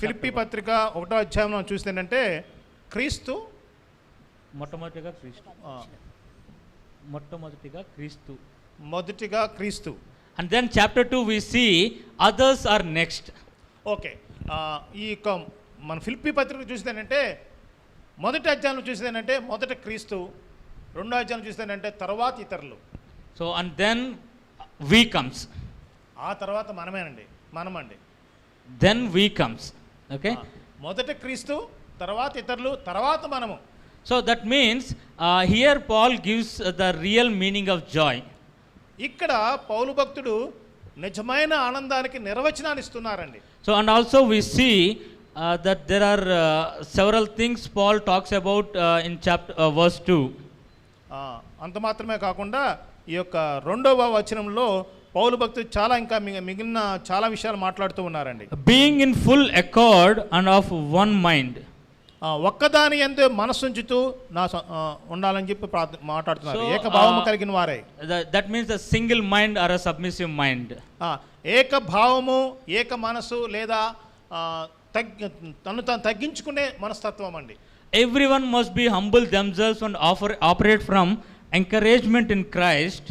Philippi పత్రిక 1వ అధ్యాయంలో చూస్తే ఏంటంటే క్రీస్తు మొదటిగా క్రీస్తు. And then chapter 2 we see others are next. Okay, ఈ మన ఫిలిప్పీ పత్రిక చూస్తేనంటే మొదటి అధ్యాయంలో చూస్తేనంటే మొదట క్రీస్తు, రెండో అధ్యాయంలో చూస్తేనంటే తర్వాత ఇతరులు. So and then we comes. ఆ తర్వాత మనమండి. Then we comes. Okay. మొదట క్రీస్తు, తర్వాత ఇతరులు, తర్వాత మనము. So that means here Paul gives the real meaning of joy. ఇక్కడ పౌలు భక్తుడు నిజమైన ఆనందానికి నిర్వచనాన్ని ఇస్తున్నారండి. So and also we see that there are several things Paul talks about in verse 2. అంత మాత్రమే కాకుండా ఈ యొక్క 2వ వచనంలో పౌలు భక్తుడు చాలా ఇంకా మిగిలిన చాలా విషయాలు మాట్లాడుతూ ఉన్నారండి. Being in full accord and of one mind. ఒక్కదాని యందు మనస్సుంచుతూ ఉండాలని చెప్పి మాట్లాడుతున్నారు. ఏకభావము కలిగిన వారే. That means a single mind or a submissive mind. ఏకభావము, ఏక మనసు లేదా తను తగ్గించుకునే మనస్తత్వం అండి. Everyone must be humble themselves and operate from encouragement in Christ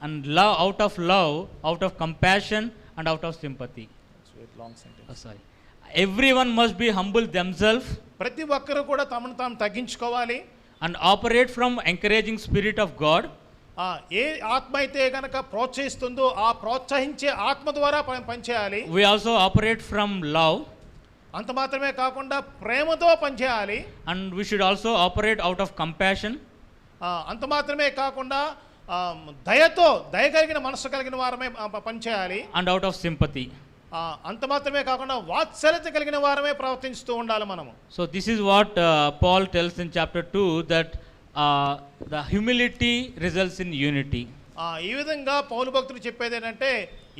and love, out of compassion and out of sympathy. Everyone must be humble themselves. ప్రతి ఒక్కరు కూడా తమను తాము తగ్గించుకోవాలి. And operate from encouraging spirit of God. ఏ ఆత్మ అయితే కనుక ప్రోత్సహిస్తుందో ఆ ప్రోత్సహించే ఆత్మ ద్వారా పనిచేయాలి. We also operate from love, అంత మాత్రమే కాకుండా ప్రేమతో పనిచేయాలి. and we should also operate out of compassion, అంత మాత్రమే కాకుండా దయతో దయ కలిగిన మనసు కలిగిన వారమే పనిచేయాలి. and out of sympathy. అంత మాత్రమే కాకుండా వాత్సల్యత కలిగిన వారమే ప్రవర్తిస్తూ ఉండాలి మనము. So this is what Paul tells in chapter 2, that the humility results in unity. ఈ విధంగా పౌలు భక్తుడు చెప్పేది ఏంటంటే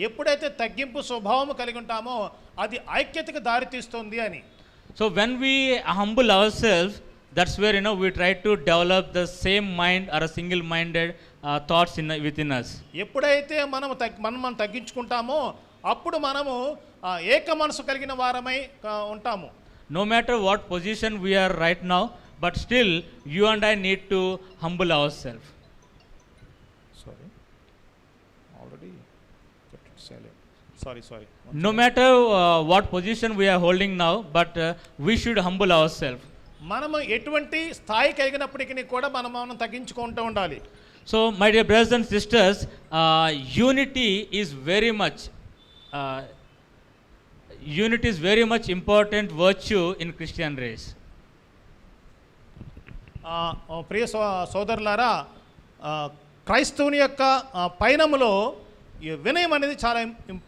ఎప్పుడైతే తగ్గింపు స్వభావం కలిగి ఉంటామో అది ఐక్యతకు దారితీస్తుంది అని. So when we humble ourselves, that's where we try to develop the same mind or a single minded thoughts within us. ఎప్పుడైతే మనం తగ్గించుకుంటామో అప్పుడు మనము ఏక మనసు కలిగిన వారమై ఉంటాము. No matter what position we are right now, but still you and I need to humble ourselves. Sorry. No matter what position we are holding now, but we should humble ourselves. మనము ఎటువంటి స్థాయి కలిగినప్పటికీ కూడా మనం తగ్గించుకుంటూ ఉండాలి. So my dear brothers and sisters, unity is very much important virtue in Christian race. ప్రియ సోదరులారా, క్రైస్తవుని యొక్క పయనములో ఈ వినయం అనేది చాలా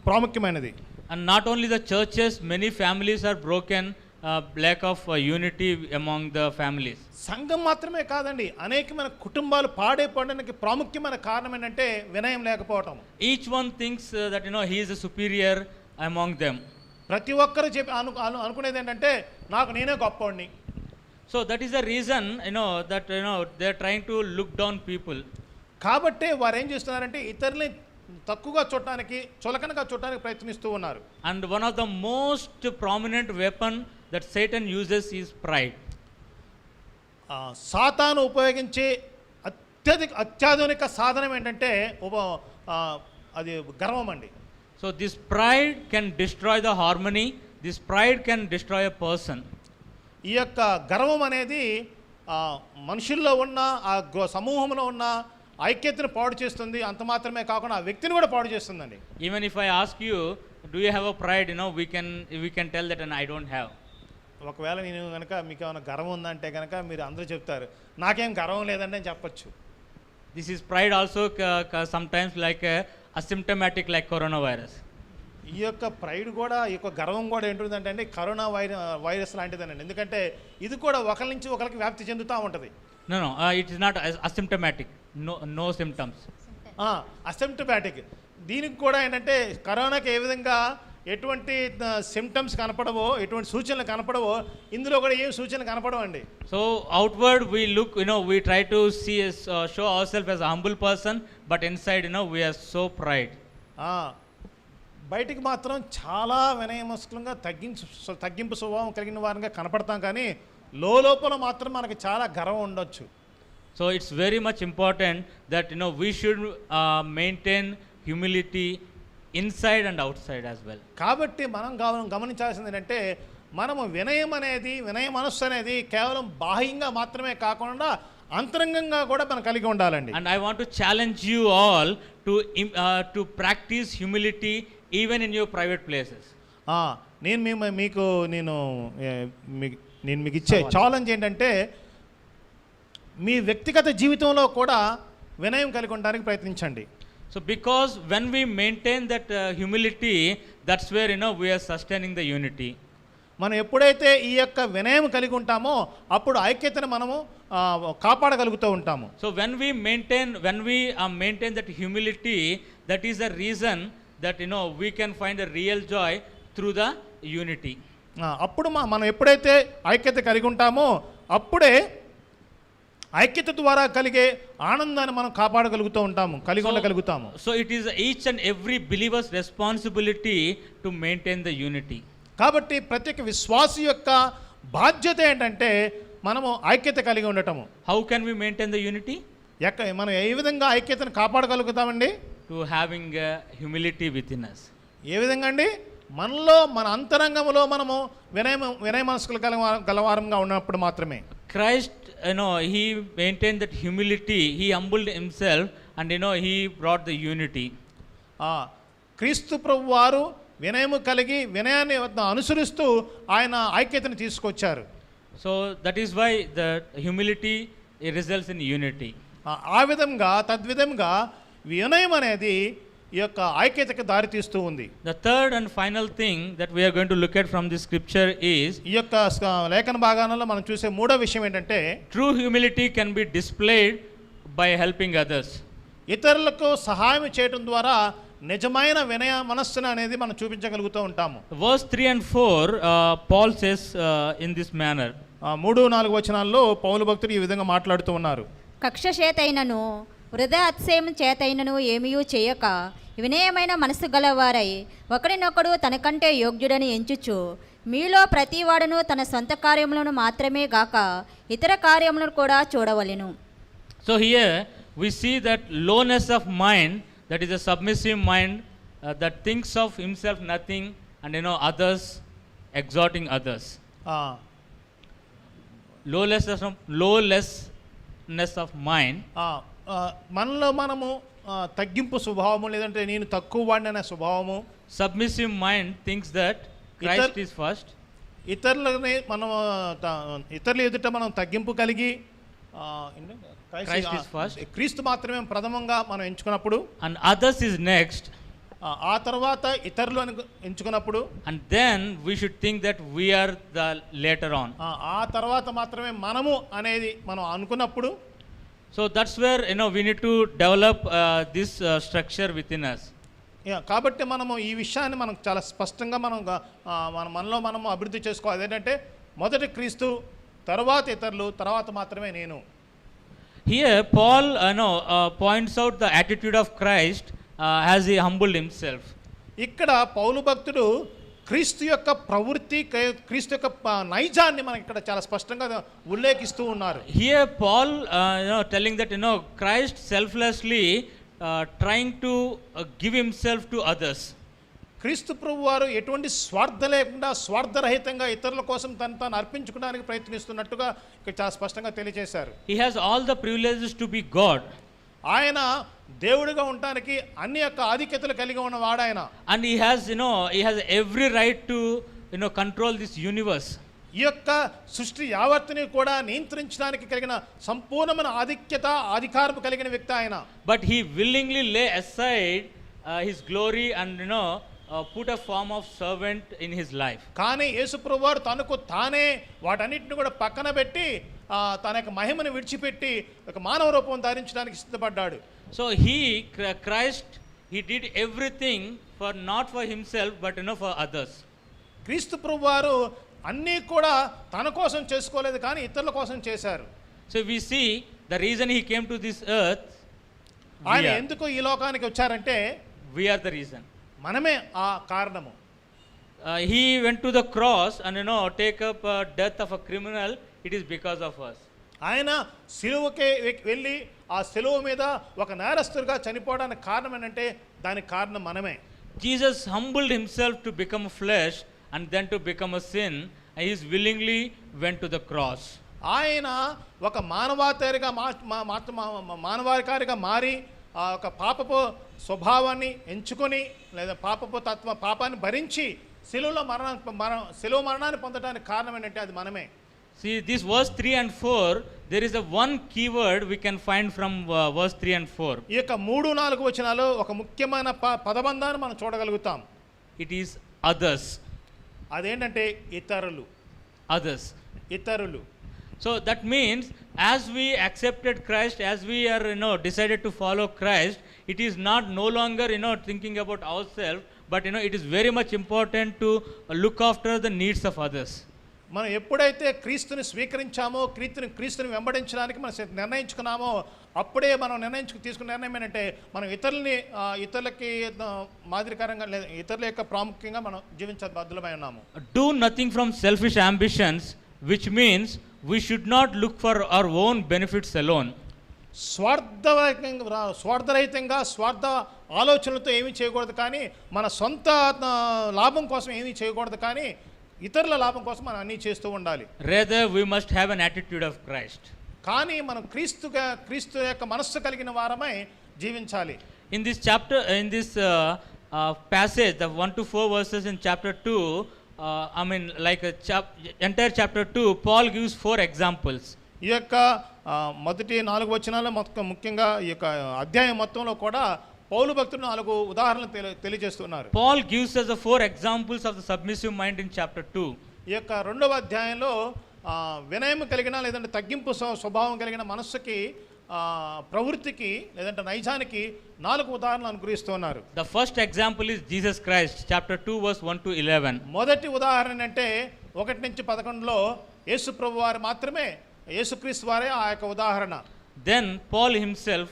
ప్రాముఖ్యమైనది. And not only the churches, many families are broken, lack of unity among the families. సంఘం మాత్రమే కాదండి, అనేకమైన కుటుంబాలు పాడైపోవడానికి ప్రాముఖ్యమైన కారణం ఏంటంటే వినయం లేకపోవటం. Each one thinks that he is a superior among them. ప్రతి ఒక్కరు అనుకునేది ఏంటంటే నాకు నేనే గొప్పవాడిని. So that is the reason that they are trying to look down people. కాబట్టి వారు ఏం చేస్తున్నారంటే ఇతరుల్ని తక్కువగా చూడటానికి, చులకనగా చూడటానికి ప్రయత్నిస్తూ ఉన్నారు. And one of the most prominent weapon that Satan uses is pride. సాతాను ఉపయోగించే అత్యాధునిక సాధనం ఏంటంటే అది గర్వం అండి. So this pride can destroy the harmony. This pride can destroy a person. ఈ యొక్క గర్వం అనేది మనుషుల్లో ఉన్న ఆ సమూహంలో ఉన్న ఐక్యతను పాడు చేస్తుంది. అంత మాత్రమే కాకుండా ఆ వ్యక్తిని కూడా పాడు చేస్తుందండి. Even if I ask you, do you have a pride? We can tell that, and I don't have. ఒకవేళ నేను కనుక మీకు ఏమైనా గర్వం ఉందంటే కనుక మీరు అందరూ చెప్తారు నాకేం గర్వం లేదండి అని చెప్పచ్చు. This is pride also sometimes like asymptomatic, like coronavirus. ఈ యొక్క ప్రైడ్ కూడా, ఈ యొక్క గర్వం కూడా ఏంటుందంటే అండి కరోనా వైరస్ లాంటిదేనండి. ఎందుకంటే ఇది కూడా ఒకరి నుంచి ఒకరికి వ్యాప్తి చెందుతూ ఉంటుంది. No, it is not asymptomatic. No symptoms. Asymptomatic. దీనికి కూడా ఏంటంటే కరోనాకి ఏ విధంగా ఎటువంటి సిమ్టమ్స్ కనపడవో, ఎటువంటి సూచనలు కనపడవో, ఇందులో కూడా ఏం సూచనలు కనపడవండి. So outward we look, we try to show ourselves as a humble person, but inside we are so pride. బయటికి మాత్రం చాలా వినయమస్కులంగా తగ్గింపు స్వభావం కలిగిన వారంగా కనపడతాం, కానీ లోపల మాత్రం మనకి చాలా గర్వం ఉండొచ్చు. So it's very much important that we should maintain humility inside and outside as well. కాబట్టి మనం గమనించాల్సింది ఏంటంటే మనము వినయ మనస్సు అనేది కేవలం బాహ్యంగా మాత్రమే కాకుండా అంతరంగంగా కూడా మనం కలిగి ఉండాలండి. And I want to challenge you all to practice humility even in your private places. నేను మీకు ఇచ్చే ఛాలెంజ్ ఏంటంటే మీ వ్యక్తిగత జీవితంలో కూడా వినయం కలిగి ఉండడానికి ప్రయత్నించండి. So because when we maintain that humility, that's where we are sustaining the unity. మనం ఎప్పుడైతే ఈ యొక్క వినయం కలిగి ఉంటామో అప్పుడు ఐక్యతను మనము కాపాడగలుగుతూ ఉంటాము. So when we maintain that humility, that is the reason that we can find a real joy through the unity. అప్పుడు మనం ఎప్పుడైతే ఐక్యత కలిగి ఉంటామో అప్పుడే ఐక్యత ద్వారా కలిగే ఆనందాన్ని మనం కాపాడగలుగుతూ ఉంటాము, కలిగి ఉండగలుగుతాము. So it is each and every believer's responsibility to maintain the unity. కాబట్టి ప్రతి ఒక్క విశ్వాసి యొక్క బాధ్యత ఏంటంటే మనము ఐక్యత కలిగి ఉండటము. How can we maintain the unity? మనం ఏ విధంగా ఐక్యతను కాపాడగలుగుతామండి? To having humility within us. ఏ విధంగా అండి? మనలో మన అంతరంగంలో మనము వినయ మనస్కులు గలవారంగా ఉన్నప్పుడు మాత్రమే. Christ, he maintained that humility. He humbled himself and he brought the unity. క్రీస్తు ప్రభు వారు వినయము కలిగి వినయాన్ని అనుసరిస్తూ ఆయన ఐక్యతను తీసుకొచ్చారు. So that is why the humility results in unity. ఆ విధంగా తద్విధంగా వినయం అనేది ఈ యొక్క ఐక్యతకు దారితీస్తూ ఉంది. The third and final thing that we are going to look at from this scripture is, ఈ యొక్క లేఖన భాగాలలో మనం చూసే మూడో విషయం ఏంటంటే, true humility can be displayed by helping others. ఇతరులకు సహాయం చేయడం ద్వారా నిజమైన వినయ మనస్సును అనేది మనం చూపించగలుగుతూ ఉంటాము. Verse 3 and 4, Paul says in this manner. 3-4 వచనాల్లో పౌలు భక్తుడు ఈ విధంగా మాట్లాడుతూ ఉన్నారు. కక్ష చేతైనను వృధా అతిశయం చేతైనను ఏమీయూ చేయక వినయమైన మనసు గలవారై ఒకరినొకడు తనకంటే యోగ్యుడని ఎంచుచు మీలో ప్రతివాడును తన సొంత కార్యములను మాత్రమే గాక ఇతర కార్యములను కూడా చూడవలెను. So here we see that lowness of mind, that is a submissive mind that thinks of himself nothing and others, exhorting others. Lowlessness of mind. మనలో మనము తగ్గింపు స్వభావము, లేదంటే నేను తక్కువ వాడిని అనే స్వభావము. Submissive mind thinks that Christ is first. ఇతరులని మనం ఇతరుల ఎదుట మనం తగ్గింపు కలిగి Christ is first. క్రీస్తు మాత్రమే ప్రథమంగా మనం ఎంచుకున్నప్పుడు, And others is next. ఆ తర్వాత ఇతరులు అని ఎంచుకున్నప్పుడు, And then we should think that we are the later on. ఆ తర్వాత మాత్రమే మనము అనేది మనం అనుకున్నప్పుడు, So that's where we need to develop this structure within us. కాబట్టి మనము ఈ విషయాన్ని మనం చాలా స్పష్టంగా మనలో మనము అభివృద్ధి చేసుకోవాలి. ఏంటంటే మొదటి క్రీస్తు, తర్వాత ఇతరులు, తర్వాత మాత్రమే నేను. Here Paul points out the attitude of Christ as he humbled himself. ఇక్కడ పౌలు భక్తుడు క్రీస్తు యొక్క ప్రవృత్తి, క్రీస్తు యొక్క నైజాన్ని మనకి ఇక్కడ చాలా స్పష్టంగా ఉల్లేఖిస్తూ ఉన్నారు. Here Paul telling that Christ selflessly trying to give himself to others. క్రీస్తు ప్రభు వారు ఎటువంటి స్వార్థ లేకుండా స్వార్థరహితంగా ఇతరుల కోసం తాను అర్పించుకోవడానికి ప్రయత్నిస్తున్నట్టుగా ఇక్కడ చాలా స్పష్టంగా తెలియజేశారు. He has all the privileges to be God. ఆయన దేవుడిగా ఉండడానికి అన్ని యొక్క ఆధిక్యతలు కలిగి ఉన్నవాడు ఆయన. And he has every right to control this universe. ఈ యొక్క సృష్టి యావత్తుని కూడా నియంత్రించడానికి కలిగిన సంపూర్ణమైన ఆధిక్యత, అధికారం కలిగిన వ్యక్తి ఆయన. But he willingly lay aside his glory and put a form of servant in his life. కానీ యేసు ప్రభువు వారు తనకు తానే వాటన్నిటిని కూడా పక్కన పెట్టి తన యొక్క మహిమను విడిచిపెట్టి ఒక మానవ రూపం ధరించడానికి సిద్ధపడ్డాడు. So Christ did everything not for himself but for others. క్రీస్తు ప్రభు వారు అన్నీ కూడా తన కోసం చేసుకోలేదు, కానీ ఇతరుల కోసం చేశారు. So we see the reason he came to this earth. ఆయన ఎందుకు ఈ లోకానికి వచ్చారంటే we are the reason. మనమే ఆ కారణము. He went to the cross and take up death of a criminal. It is because of us. ఆయన సిలువకే వెళ్ళి ఆ సిలువ మీద ఒక నేరస్తుడిగా చనిపోవడానికి కారణం ఏంటంటే దానికి కారణం మనమే. Jesus humbled himself to become flesh and then to become a sin, and he willingly went to the cross. ఆయన ఒక మానవాధికారిగా మారి ఆ ఒక పాపపు స్వభావాన్ని ఎంచుకొని లేదా పాపాన్ని భరించి సిలువ మరణాన్ని పొందడానికి కారణం ఏంటంటే అది మనమే. See this verse 3 and 4, there is a one keyword we can find from verse 3 and 4. ఈ యొక్క 3-4 వచనాలు ఒక ముఖ్యమైన పదబంధాన్ని మనం చూడగలుగుతాం. It is others. అదేంటంటే ఇతరులు. Others. ఇతరులు. So that means as we accepted Christ, as we are decided to follow Christ, it is not no longer thinking about ourselves, but it is very much important to look after the needs of others. మనం ఎప్పుడైతే క్రీస్తుని స్వీకరించామో, క్రీస్తుని వెంబడించడానికి మనం నిర్ణయించుకున్నామో, అప్పుడే మనం తీసుకున్న నిర్ణయం ఏంటంటే మనం ఇతరులకి మాదిరికరంగా లేదా ఇతరుల యొక్క ప్రాముఖ్యంగా మనం జీవించే బాధ్యులమై ఉన్నాము. Do nothing from selfish ambitions, which means we should not look for our own benefits alone. స్వార్థరహితంగా స్వార్థ ఆలోచనలతో ఏమీ చేయకూడదు, కానీ మన సొంత లాభం కోసం ఏమీ చేయకూడదు, కానీ ఇతరుల లాభం కోసం మనం అన్నీ చేస్తూ ఉండాలి. Rather we must have an attitude of Christ. కానీ మనం క్రీస్తు యొక్క మనస్సు కలిగిన వారమై జీవించాలి. In this chapter, in this passage, the 1 to 4 verses in chapter 2, I mean, like entire chapter 2, Paul gives 4 examples. ఈ యొక్క మొదటి 4 వచనాల్లో ముఖ్యంగా ఈ యొక్క అధ్యాయం మొత్తంలో కూడా పౌలు భక్తుడు 4 ఉదాహరణలు తెలియజేస్తున్నారు. Paul gives us the 4 examples of the submissive mind in chapter 2. ఈ యొక్క 2వ అధ్యాయంలో వినయం కలిగిన లేదంటే తగ్గింపు స్వభావం కలిగిన మనస్సుకి ప్రవృత్తికి లేదంటే నైజానికి 4 ఉదాహరణలు అనుగ్రహిస్తున్నారు. The first example is Jesus Christ, chapter 2, verse 1 to 11. మొదటి ఉదాహరణ అంటే 1 నుంచి 11లో యేసు ప్రభు వారు మాత్రమే, యేసుక్రీస్తు వారే ఆ యొక్క ఉదాహరణ. Then Paul himself,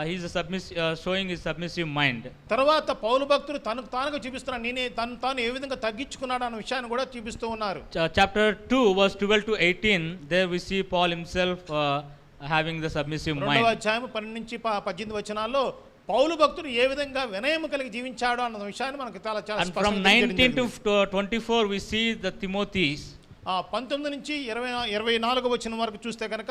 he is showing his submissive mind. తర్వాత పౌలు భక్తుడు తనకు తానుగా చూపిస్తున్నాడు, నేనే తాను ఏ విధంగా తగ్గించుకున్నాడు అన్న విషయాన్ని కూడా చూపిస్తూ ఉన్నారు. Chapter 2, verse 12 to 18, there we see Paul himself having the submissive mind. 2వ అధ్యాయం 12 నుంచి 18 వచనాల్లో పౌలు భక్తుడు ఏ విధంగా వినయం కలిగి జీవించాడు అన్న విషయాన్ని మనకు చాలా And from 19 to 24 we see the Timothy's. 19 నుంచి 24 వచనం వరకు చూస్తే కనుక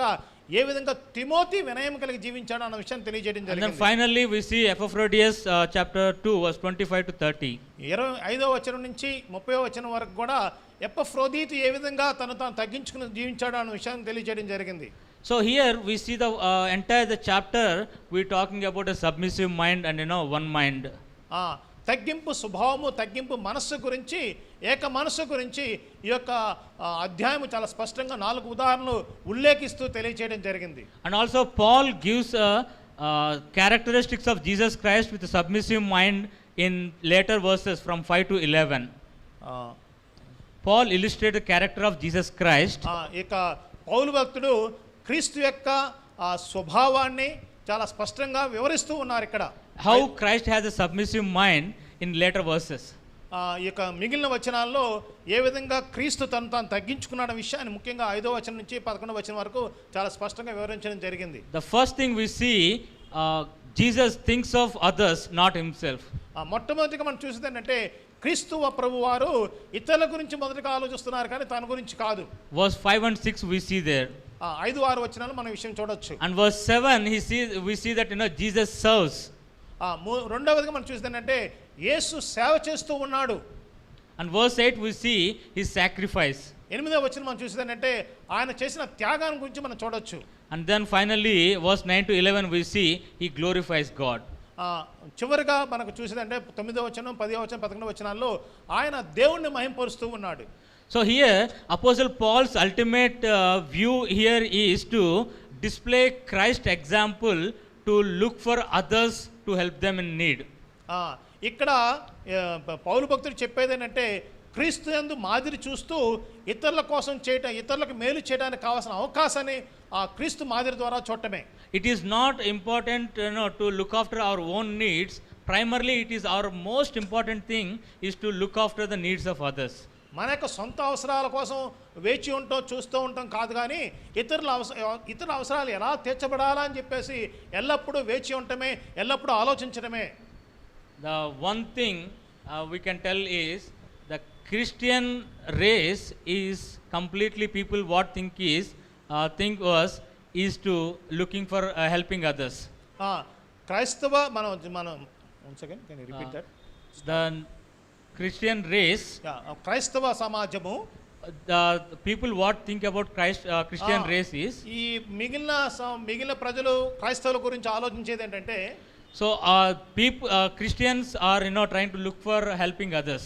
ఏ విధంగా తిమోతి వినయం కలిగి జీవించాడు అన్న విషయాన్ని తెలియజేయడం And then జరిగింది. finally we see Epaphroditus, chapter 2, verse 25 to 30. 25వ వచనం నుంచి 30వ వచనం వరకు కూడా ఎపఫ్రోదీతు ఏ విధంగా తాను తగ్గించుకుని జీవించాడు అన్న విషయాన్ని తెలియజేయడం జరిగింది. So here we see the entire the chapter we talking about a submissive mind and one mind. తగ్గింపు స్వభావము, తగ్గింపు మనస్సు గురించి, ఏక మనస్సు గురించి ఈ యొక్క అధ్యాయం చాలా స్పష్టంగా 4 ఉదాహరణలు ఉల్లేఖిస్తూ తెలియజేయడం జరిగింది. And also Paul gives characteristics of Jesus Christ with a submissive mind in later verses from 5 to 11. Paul illustrated the character of Jesus Christ. ఇక పౌలు భక్తుడు క్రీస్తు యొక్క స్వభావాన్ని చాలా స్పష్టంగా వివరిస్తూ ఉన్నారు ఇక్కడ. How Christ has a submissive mind in later verses. ఇక మిగిలిన వచనాల్లో ఏ విధంగా క్రీస్తు తాను తగ్గించుకున్న విషయాన్ని ముఖ్యంగా 5వ వచనం నుంచి 11వ వచనం వరకు చాలా స్పష్టంగా వివరించడం జరిగింది. The first thing we see, Jesus thinks of others, not himself. మొట్టమొదటిగా మనం చూసేది ఏంటంటే క్రీస్తు ప్రభు వారు ఇతరుల గురించి మొదటగా ఆలోచిస్తున్నారు కానీ తన గురించి కాదు. Verse 5 and 6 we see there. 5-6 వచనాలు మనం విషయం చూడొచ్చు. And verse 7 we see that Jesus serves. రెండవదిగా మనం చూసేది ఏంటంటే యేసు సేవ చేస్తూ ఉన్నాడు. And verse 8 we see his sacrifice. 8వ వచనం మనం చూసేది ఏంటంటే ఆయన చేసిన త్యాగాన్ని గురించి మనం చూడొచ్చు. And then finally verse 9 to 11 we see he glorifies God. చివరిగా మనకు చూసేదంటే 9వ వచనం, 10వ వచనం, 11వ వచనాల్లో ఆయన దేవుణ్ణి మహింపరుస్తూ ఉన్నాడు. So here Apostle Paul's ultimate view here is to display Christ's example to look for others to help them in need. ఇక్కడ పౌలు భక్తుడు చెప్పేది ఏంటంటే క్రీస్తు యందు మాదిరి చూస్తూ ఇతరుల కోసం చేయటం, ఇతరులకు మేలు చేయడానికి కావాల్సిన అవకాశాన్ని క్రీస్తు మాదిరి ద్వారా చూడటమే. It is not important to look after our own needs. Primarily it is our most important thing is to look after the needs of others. మన యొక్క సొంత అవసరాల కోసం వేచి ఉంటాం, చూస్తూ ఉంటాం కాదు, కానీ ఇతరుల అవసరాలు ఎలా తీర్చబడాలా అని చెప్పేసి ఎల్లప్పుడూ వేచి ఉండటమే, ఎల్లప్పుడూ ఆలోచించడమే. The one thing we can tell is the Christian race is completely people what think is to looking for helping others. క్రైస్తవ మనం one second, can you repeat that? The Christian race, క్రైస్తవ సమాజము, the people what think about Christian race is, ఈ మిగిలిన ప్రజలు క్రైస్తవుల గురించి ఆలోచించేది ఏంటంటే, so Christians are trying to look for helping others.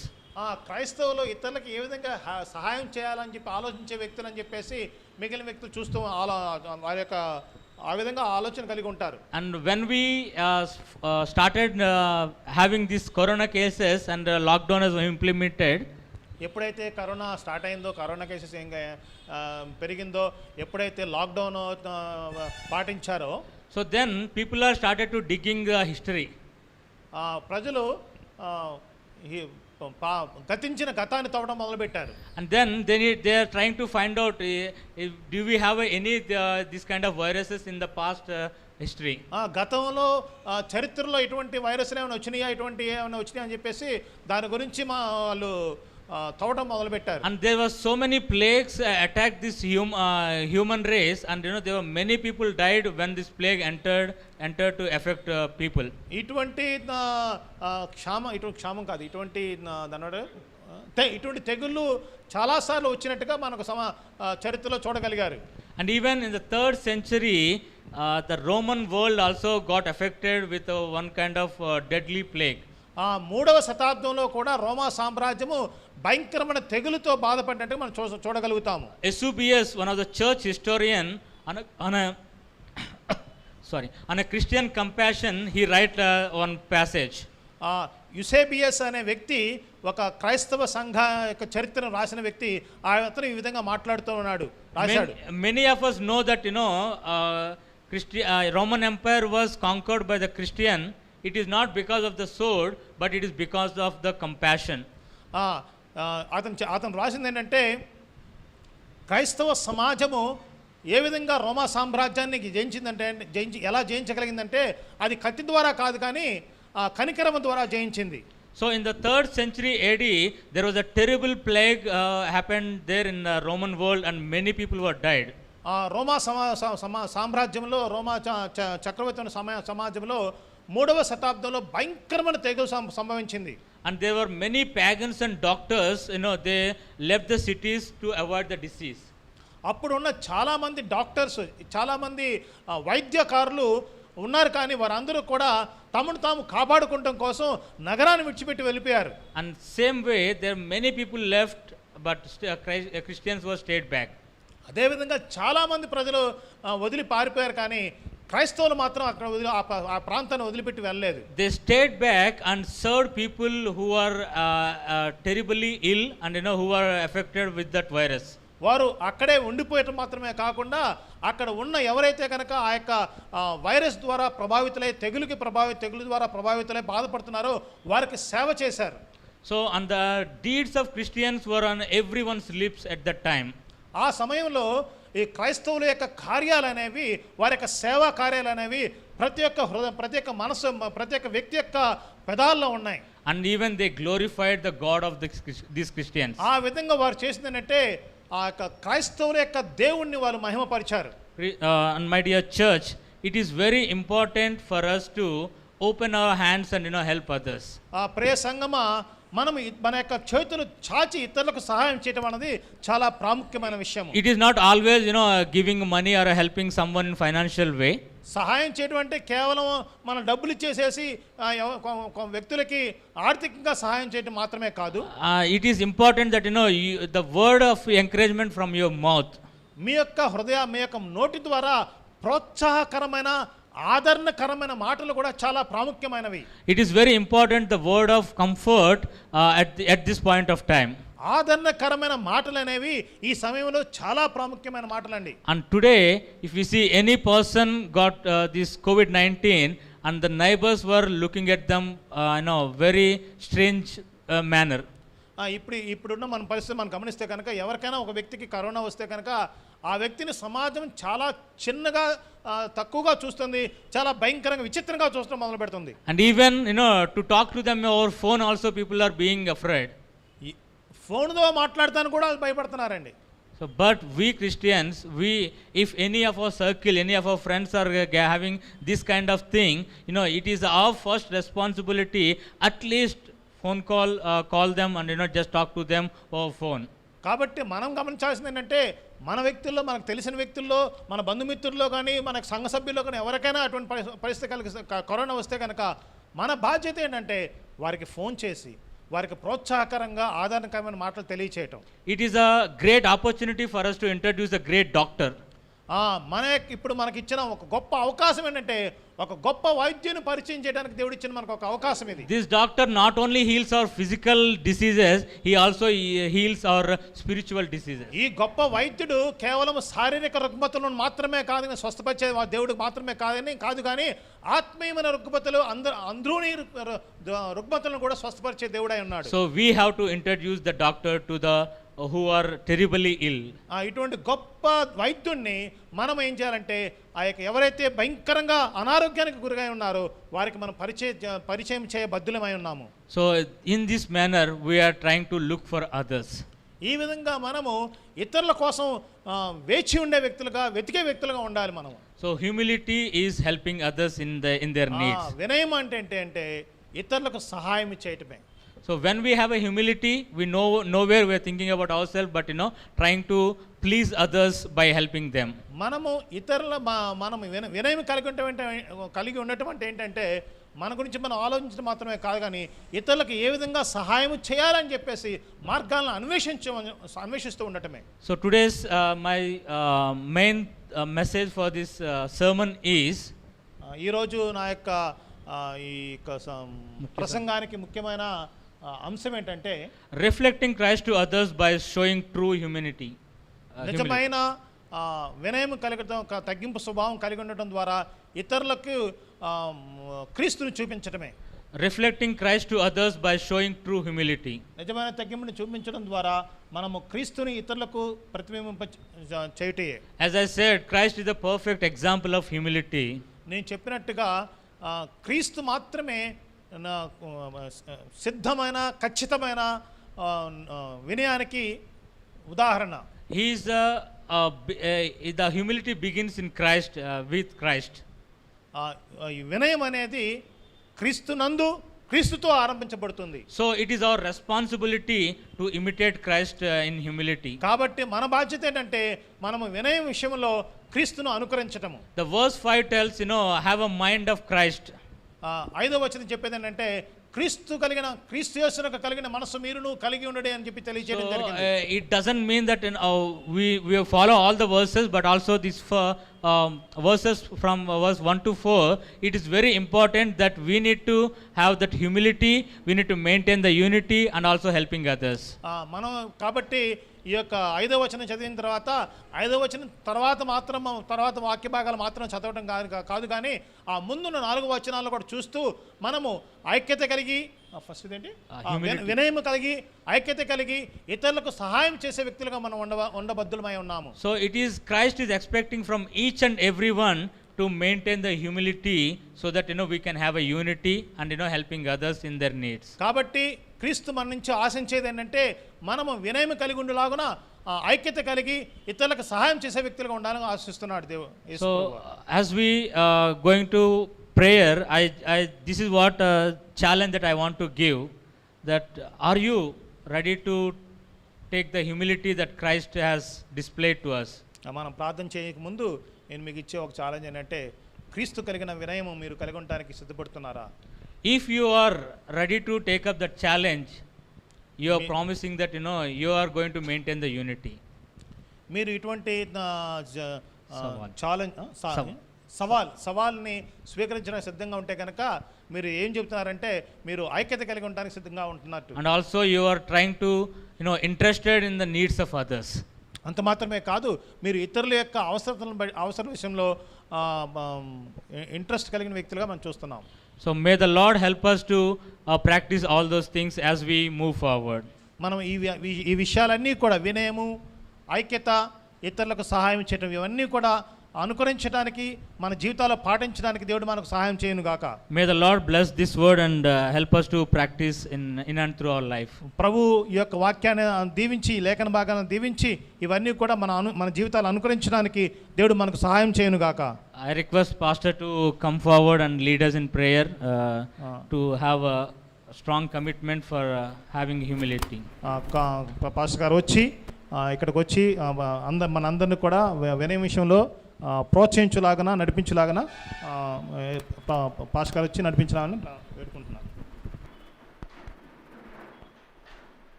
క్రైస్తవులు ఇతరులకు ఏ విధంగా సహాయం చేయాలని చెప్పి ఆలోచించే వ్యక్తులు అని చెప్పేసి మిగిలిన వ్యక్తులు చూస్తూ వారి యొక్క ఆ విధంగా ఆలోచన కలిగి ఉంటారు. And when we started having these corona cases and lockdown was implemented, ఎప్పుడైతే కరోనా స్టార్ట్ అయిందో, కరోనా కేసెస్ ఇంకా పెరిగిందో, ఎప్పుడైతే lockdown పాటించారో, so then people are started to digging the history. ప్రజలు గతించిన గతాన్ని తవ్వడం మొదలుపెట్టారు. And then they are trying to find out do we have any this kind of viruses in the past history. గతంలో చరిత్రలో ఇటువంటి వైరస్లు ఏమైనా వచ్చినాయా, ఇటువంటి ఏమైనా వచ్చినాయా అని చెప్పేసి దాని గురించి వాళ్ళు తవ్వటం మొదలుపెట్టారు. And there were so many plagues attacked this human race, and there were many people died when this plague entered to affect people. ఇటువంటి క్షామం కాదు, ఇటువంటి ఇటువంటి తెగుళ్ళు చాలాసార్లు వచ్చినట్టుగా మనకు చరిత్రలో చూడగలిగారు. And even in the 3rd century, the Roman world also got affected with one kind of deadly plague. 3వ శతాబ్దంలో కూడా రోమా సామ్రాజ్యము భయంకరమైన తెగులుతో బాధపడినట్టు మనం చూడగలుగుతాము. Eusebius, one of the church historian, on a Christian compassion, he write one passage. Eusebius అనే వ్యక్తి ఒక క్రైస్తవ సంఘ యొక్క చరిత్రను రాసిన వ్యక్తి. అతను ఈ విధంగా మాట్లాడుతూ ఉన్నాడు, రాశాడు. Many of us know that Roman Empire was conquered by the Christian. It is not because of the sword, but it is because of the compassion. అతను రాసింది ఏంటంటే, క్రైస్తవ సమాజము ఏ విధంగా రోమా సామ్రాజ్యాన్ని ఎలా జయించగలిగిందంటే అది కత్తి ద్వారా కాదు కానీ కనికరం ద్వారా జయించింది. So in the 3rd century AD, there was a terrible plague happened there in the Roman world, and many people were died. రోమా సామ్రాజ్యంలో, రోమా చక్రవర్తి సమాజంలో 3వ శతాబ్దంలో భయంకరమైన తెగులు సంభవించింది. And there were many pagans and doctors, they left the cities to avoid the disease. అప్పుడున్న చాలామంది doctors, చాలామంది వైద్యకారులు ఉన్నారు, కానీ వారందరూ కూడా తమను తాము కాపాడుకోవడం కోసం నగరాన్ని విడిచిపెట్టి వెళ్ళిపోయారు. And same way, there many people left, but Christians were stayed back. అదేవిధంగా చాలామంది ప్రజలు వదిలి పారిపోయారు, కానీ క్రైస్తవులు మాత్రం అక్కడ ఆ ప్రాంతాన్ని వదిలిపెట్టి వెళ్ళలేదు. They stayed back and served people who are terribly ill and who are affected with that virus. వారు అక్కడే ఉండిపోయటం మాత్రమే కాకుండా అక్కడ ఉన్న ఎవరైతే కనుక ఆ యొక్క వైరస్ ద్వారా ప్రభావితులై తెగులు ద్వారా ప్రభావితులై బాధపడుతున్నారో వారికి సేవ చేశారు. So and the deeds of Christians were on everyone's lips at that time. ఆ సమయంలో ఈ క్రైస్తవుల యొక్క కార్యాలు అనేవి, వారి యొక్క సేవా కార్యాలు అనేవి ప్రతి ఒక్క హృదయం, ప్రతి ఒక్క మనసు, ప్రతి ఒక్క వ్యక్తి యొక్క పెదాల్లో ఉన్నాయి. And even they glorified the God of these Christians. ఆ విధంగా వారు చేసింది ఏంటంటే ఆ యొక్క క్రైస్తవుల యొక్క దేవుణ్ణి వాళ్ళు మహిమపరిచారు. And my dear church, it is very important for us to open our hands and help others. ప్రియ సంగమా, మనం మన యొక్క చేతులు చాచి ఇతరులకు సహాయం చేయడం అనేది చాలా ప్రాముఖ్యమైన విషయం. It is not always giving money or helping someone in financial way. సహాయం చేయడం అంటే కేవలం మనం డబ్బులు ఇచ్చేసేసి వ్యక్తులకి ఆర్థికంగా సహాయం చేయడం మాత్రమే కాదు. It is important that the word of encouragement from your mouth, మీ యొక్క నోటి ద్వారా ప్రోత్సాహకరమైన ఆదరణకరమైన మాటలు కూడా చాలా ప్రాముఖ్యమైనవి. It is very important, the word of comfort at this point of time. ఆదరణకరమైన మాటలు అనేవి ఈ సమయంలో చాలా ప్రాముఖ్యమైన మాటలండి. And today, if we see any person got this COVID-19 and the neighbors were looking at them very strange manner. ఇప్పుడున్న మన పరిస్థితి మనం గమనిస్తే కనుక ఎవరికైనా ఒక వ్యక్తికి కరోనా వస్తే కనుక ఆ వ్యక్తిని సమాజం చాలా చిన్నగా తక్కువగా చూస్తుంది, చాలా భయంకరంగా విచిత్రంగా చూడడం మొదలు పెడుతుంది. And even to talk to them over phone also people are being afraid. ఫోన్తో మాట్లాడతాను కూడా భయపడుతున్నారండి. So but we Christians, if any of our circle, any of our friends are having this kind of thing, it is our first responsibility, at least phone call them and just talk to them over phone. కాబట్టి మనం గమనించాల్సింది ఏంటంటే మన వ్యక్తుల్లో, మనకు తెలిసిన వ్యక్తుల్లో, మన బంధుమిత్రుల్లో కానీ, మన సంఘ సభ్యుల్లో కానీ ఎవరికైనా అటువంటి పరిస్థితి కరోనా వస్తే కనుక మన బాధ్యత ఏంటంటే వారికి ఫోన్ చేసి వారికి ప్రోత్సాహకరంగా ఆదరణకరమైన మాటలు తెలియచేయటం. It is a great opportunity for us to introduce a great doctor. ఇప్పుడు మనకి ఇచ్చిన ఒక గొప్ప అవకాశం ఏంటంటే ఒక గొప్ప వైద్యుని పరిచయం చేయడానికి దేవుడు ఇచ్చిన మనకు ఒక అవకాశం ఇది. This doctor not only heals our physical diseases, he also heals our spiritual diseases. ఈ గొప్ప వైద్యుడు కేవలం శారీరక రుగ్మతలను మాత్రమే కాదు స్వస్థపరిచే దేవుడు మాత్రమే కాదు కానీ ఆత్మీయమైన రుగ్మతలు అంద్రూని రుగ్మతలను కూడా స్వస్థపరిచే దేవుడై ఉన్నాడు. So we have to introduce the doctor to the who are terribly ill. ఇటువంటి గొప్ప వైద్యుణ్ణి మనం ఏం చేయాలంటే ఆ యొక్క ఎవరైతే భయంకరంగా అనారోగ్యానికి గురిగా ఉన్నారో వారికి మనం పరిచయం చేయ బద్దులమై ఉన్నాము. So in this manner we are trying to look for others. ఈ విధంగా మనము ఇతరుల కోసం వేచి ఉండే వ్యక్తులుగా వెతికే వ్యక్తులుగా ఉండాలి మనము. So humility is helping others in their needs. వినయం అంటే ఇతరులకు సహాయం చేయటమే. So when we have a humility, we know nowhere we are thinking about ourselves, but trying to please others by helping them. మనము ఇతరుల మనం వినయం కలిగి ఉండటం అంటే ఏంటంటే మన గురించి మనం ఆలోచించడం మాత్రమే కాదు, కానీ ఇతరులకు ఏ విధంగా సహాయం చేయాలని చెప్పేసి మార్గాలను అన్వేషిస్తూ ఉండటమే. So today's my main message for this sermon is ఈరోజు నా యొక్క ఈ ప్రసంగానికి ముఖ్యమైన అంశం ఏంటంటే reflecting Christ to others by showing true humanity. నిజమైన వినయం కలగడం, తగ్గింపు స్వభావం కలిగి ఉండటం ద్వారా ఇతరులకు క్రీస్తుని చూపించడమే. Reflecting Christ to others by showing true humility. నిజమైన తగ్గింపుని చూపించడం ద్వారా మనము క్రీస్తుని ఇతరులకు ప్రతిబింబింప చేయుటే. As I said, Christ is the perfect example of humility. నేను చెప్పినట్టుగా క్రీస్తు మాత్రమే సిద్ధమైన ఖచ్చితమైన వినయానికి ఉదాహరణ. He is the humility begins in Christ, with Christ. ఈ వినయం అనేది క్రీస్తుతో ఆరంభించబడుతుంది. So it is our responsibility to imitate Christ in humility. కాబట్టి మన బాధ్యత ఏంటంటే మనము వినయం విషయంలో క్రీస్తును అనుకరించటము. The verse 5 tells, have a mind of Christ. 5వ వచనం చెప్పేది ఏంటంటే క్రీస్తు యేసునకు కలిగిన మనసు మీరును కలిగి ఉండడే అని చెప్పి తెలియజేయడం జరిగింది. It doesn't mean that we follow all the verses, but also these verses from verse 1 to 4, it is very important that we need to have that humility, we need to maintain the unity and also helping others. మనం కాబట్టి ఈ యొక్క 5వ వచనం చదివిన తర్వాత 5వ వచనం తర్వాత వాక్య భాగాలు మాత్రం చదవడం కాదు, కానీ ఆ ముందున్న 4 వచనాలను కూడా చూస్తూ మనము ఐక్యత కలిగి ఫస్ట్ ఏంటి వినయం కలిగి ఐక్యత కలిగి ఇతరులకు సహాయం చేసే వ్యక్తులుగా మనం ఉండబద్దులమై ఉన్నాము. So it is Christ is expecting from each and everyone to maintain the humility so that we can have a unity and helping others in their needs. కాబట్టి క్రీస్తు మన నుంచి ఆశించేది ఏంటంటే మనము వినయం కలిగి ఉండేలాగున ఐక్యత కలిగి ఇతరులకు సహాయం చేసే వ్యక్తులుగా ఉండాలని ఆశిస్తున్నాడు దేవుడు. So as we going to prayer, this is what challenge that I want to give, that are you ready to take the humility that Christ has displayed to us? మనం ప్రార్థన చేయక ముందు నేను మీకు ఇచ్చే ఒక ఛాలెంజ్ ఏంటంటే క్రీస్తు కలిగిన వినయము మీరు కలిగి ఉండడానికి సిద్ధపడుతున్నారా? If you are ready to take up that challenge, you are promising that you are going to maintain the unity. మీరు ఇటువంటి సవాల్ని స్వీకరించడానికి సిద్ధంగా ఉంటే కనుక మీరు ఏం చెప్తున్నారంటే మీరు ఐక్యత కలిగి ఉండడానికి సిద్ధంగా ఉంటున్నట్టు. And also you are trying to interested in the needs of others. అంత మాత్రమే కాదు, మీరు ఇతరుల యొక్క అవసరం విషయంలో ఇంట్రెస్ట్ కలిగిన వ్యక్తులుగా మనం చూస్తున్నాం. So may the Lord help us to practice all those things as we move forward. మనం ఈ విషయాలన్నీ కూడా వినయము, ఐక్యత, ఇతరులకు సహాయం చేయటం ఇవన్నీ కూడా అనుకరించడానికి మన జీవితాల్లో పాటించడానికి దేవుడు మనకు సహాయం చేయను గాక. May the Lord bless this word and help us to practice in and through our life. ప్రభు ఈ యొక్క వాక్యాన్ని దీవించి లేఖన భాగాలను దీవించి ఇవన్నీ కూడా మన జీవితాలు అనుకరించడానికి దేవుడు మనకు సహాయం చేయను గాక. I request pastor to come forward and lead us in prayer to have a strong commitment for having humility. Pastor గారు వచ్చి ఇక్కడికి వచ్చి మనందరిని కూడా వినయం విషయంలో ప్రోత్సహించులాగన నడిపించులాగన పాస్టర్ గారు వచ్చి నడిపించాలని వేడుకుంటున్నాను.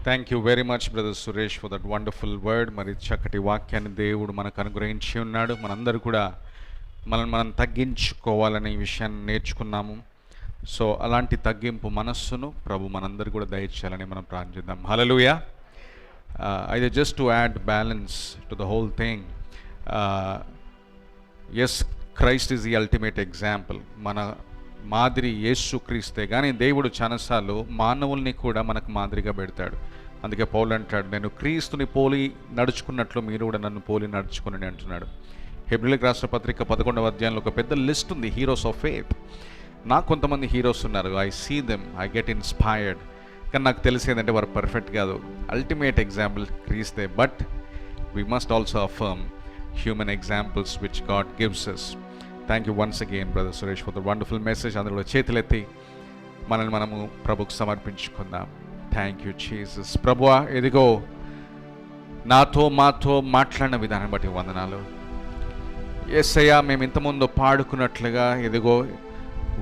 Thank you very much brother Suresh for that wonderful word. మరి చక్కటి వాక్యాన్ని దేవుడు మనకు అనుగ్రహించి ఉన్నాడు. మనందరూ కూడా మనం తగ్గించుకోవాలనే విషయాన్ని నేర్చుకున్నాము. సో అలాంటి తగ్గింపు మనస్సును ప్రభు మనందరూ కూడా దయచేయాలని మనం ప్రార్థిద్దాం. హల్లెలూయా. అయితే just to add balance to the whole thing, yes Christ is the ultimate example. మన మాదిరి యేసుక్రీస్తే. కానీ దేవుడు చాలాసార్లు మానవుల్ని కూడా మనకు మాదిరిగా పెడతాడు. అందుకే పౌలు అంటాడు, నేను క్రీస్తుని పోలి నడుచుకున్నట్లు మీరు కూడా నన్ను పోలి నడుచుకుని అంటున్నాడు. హెబ్రీయులకు రాసిన పత్రిక 11వ అధ్యాయంలో ఒక పెద్ద లిస్ట్ ఉంది, హీరోస్ ఆఫ్ ఫెయిత్. నాకు కొంతమంది హీరోస్ ఉన్నారు, I see them, I get inspired. కానీ నాకు తెలిసేదంటే వారు పర్ఫెక్ట్ కాదు. అల్టిమేట్ ఎగ్జాంపుల్ క్రీస్తే. But we must also affirm human examples which God gives us. Thank you once again brother Suresh for the wonderful message. అందులో చేతులెత్తి మనల్ని మనము ప్రభుకు సమర్పించుకుందాం. Thank you Jesus. ప్రభువా, ఎదిగో మాతో మాట్లాడిన విధానం బట్టి వందనాలు. యేసయ్యా, మేము ఇంతకుముందు పాడుకున్నట్లుగా, ఎదిగో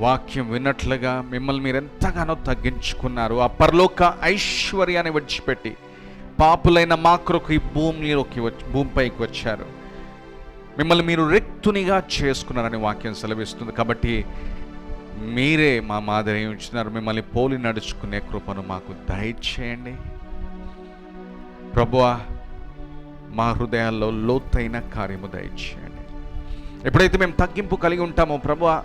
వాక్యం విన్నట్లుగా మిమ్మల్ని మీరు ఎంతగానో తగ్గించుకున్నారు. ఆ పరలోక ఐశ్వర్యాన్ని విడిచిపెట్టి పాపులైన మా కొరకు ఈ భూమిపైకి వచ్చారు. మిమ్మల్ని మీరు రిక్తునిగా చేసుకున్నారని వాక్యం సెలవిస్తుంది. కాబట్టి మీరే మా మాదిరి ఉంచున్నారు. మిమ్మల్ని పోలి నడుచుకునే కృపను మాకు దయచేయండి ప్రభువా. మా హృదయాల్లో లోతైన కార్యము దయచేయండి. ఎప్పుడైతే మేము తగ్గింపు కలిగి ఉంటామో ప్రభువా,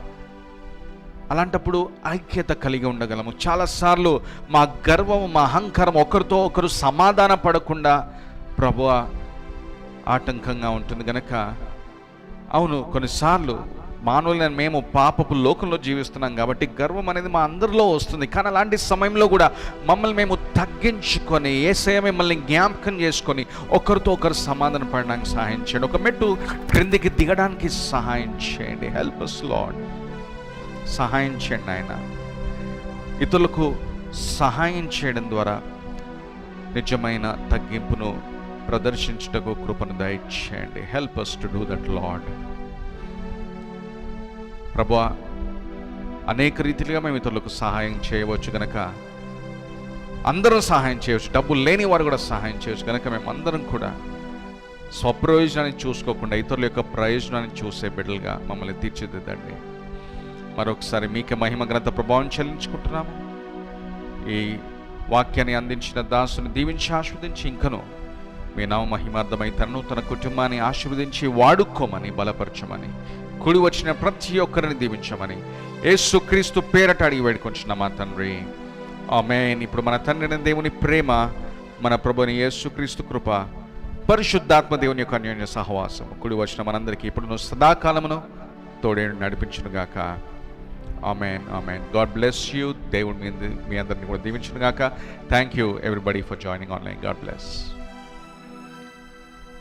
అలాంటప్పుడు ఐక్యత కలిగి ఉండగలము. చాలాసార్లు మా గర్వం, మా అహంకారం ఒకరితో ఒకరు సమాధాన పడకుండా ప్రభువా ఆటంకంగా ఉంటుంది గనక, అవును, కొన్నిసార్లు మానవులైన మేము పాపపు లోకంలో జీవిస్తున్నాం కాబట్టి గర్వం అనేది మా అందరిలో వస్తుంది. కానీ అలాంటి సమయంలో కూడా మమ్మల్ని మేము తగ్గించుకొని యేసయ్య మిమ్మల్ని జ్ఞాపకం చేసుకొని ఒకరితో ఒకరు సమాధాన పడడానికి సహాయం చేయండి. ఒక మెట్టు క్రిందికి దిగడానికి సహాయం చేయండి. Help us lord. సహాయం చేయండి ఆయన. ఇతరులకు సహాయం చేయడం ద్వారా నిజమైన తగ్గింపును ప్రదర్శించుటకు కృపను దయచేయండి. Help us to do that lord. ప్రభువా, అనేక రీతిలుగా మేము ఇతరులకు సహాయం చేయవచ్చు కనుక, అందరం సహాయం చేయవచ్చు. డబ్బులు లేని వారు కూడా సహాయం చేయవచ్చు కనుక మేము అందరం కూడా స్వప్రయోజనాన్ని చూసుకోకుండా ఇతరుల యొక్క ప్రయోజనాన్ని చూసే బిడ్డలుగా మమ్మల్ని తీర్చిదిద్దండి. మరొకసారి మీకే మహిమ ఘనత ప్రభావం చెల్లించుకుంటున్నాము. ఈ వాక్యాన్ని అందించిన దాసుని దీవించి ఆశీర్వదించి ఇంకను మీ నామ మహిమార్థమై తనను తన కుటుంబాన్ని ఆశీర్వదించి వాడుకోమని, బలపరచమని, కూడి వచ్చిన ప్రతి ఒక్కరిని దీవించమని యేసుక్రీస్తు పేరట అడిగి వేడుకొంచున్నాం మా తండ్రి. ఆమేన్. ఇప్పుడు మన తండ్రి దేవుని ప్రేమ, మన ప్రభుని యేసుక్రీస్తు కృప, పరిశుద్ధాత్మ దేవుని యొక్క అన్యోన్య సహవాసం కూడి వచ్చిన మనందరికీ ఇప్పుడు సదాకాలమును తోడే నడిపించును గాక. Amen. Amen. God bless you. దేవుడు మీ అందరినీ కూడా దీవించును గాక. Thank you everybody for joining online. God bless.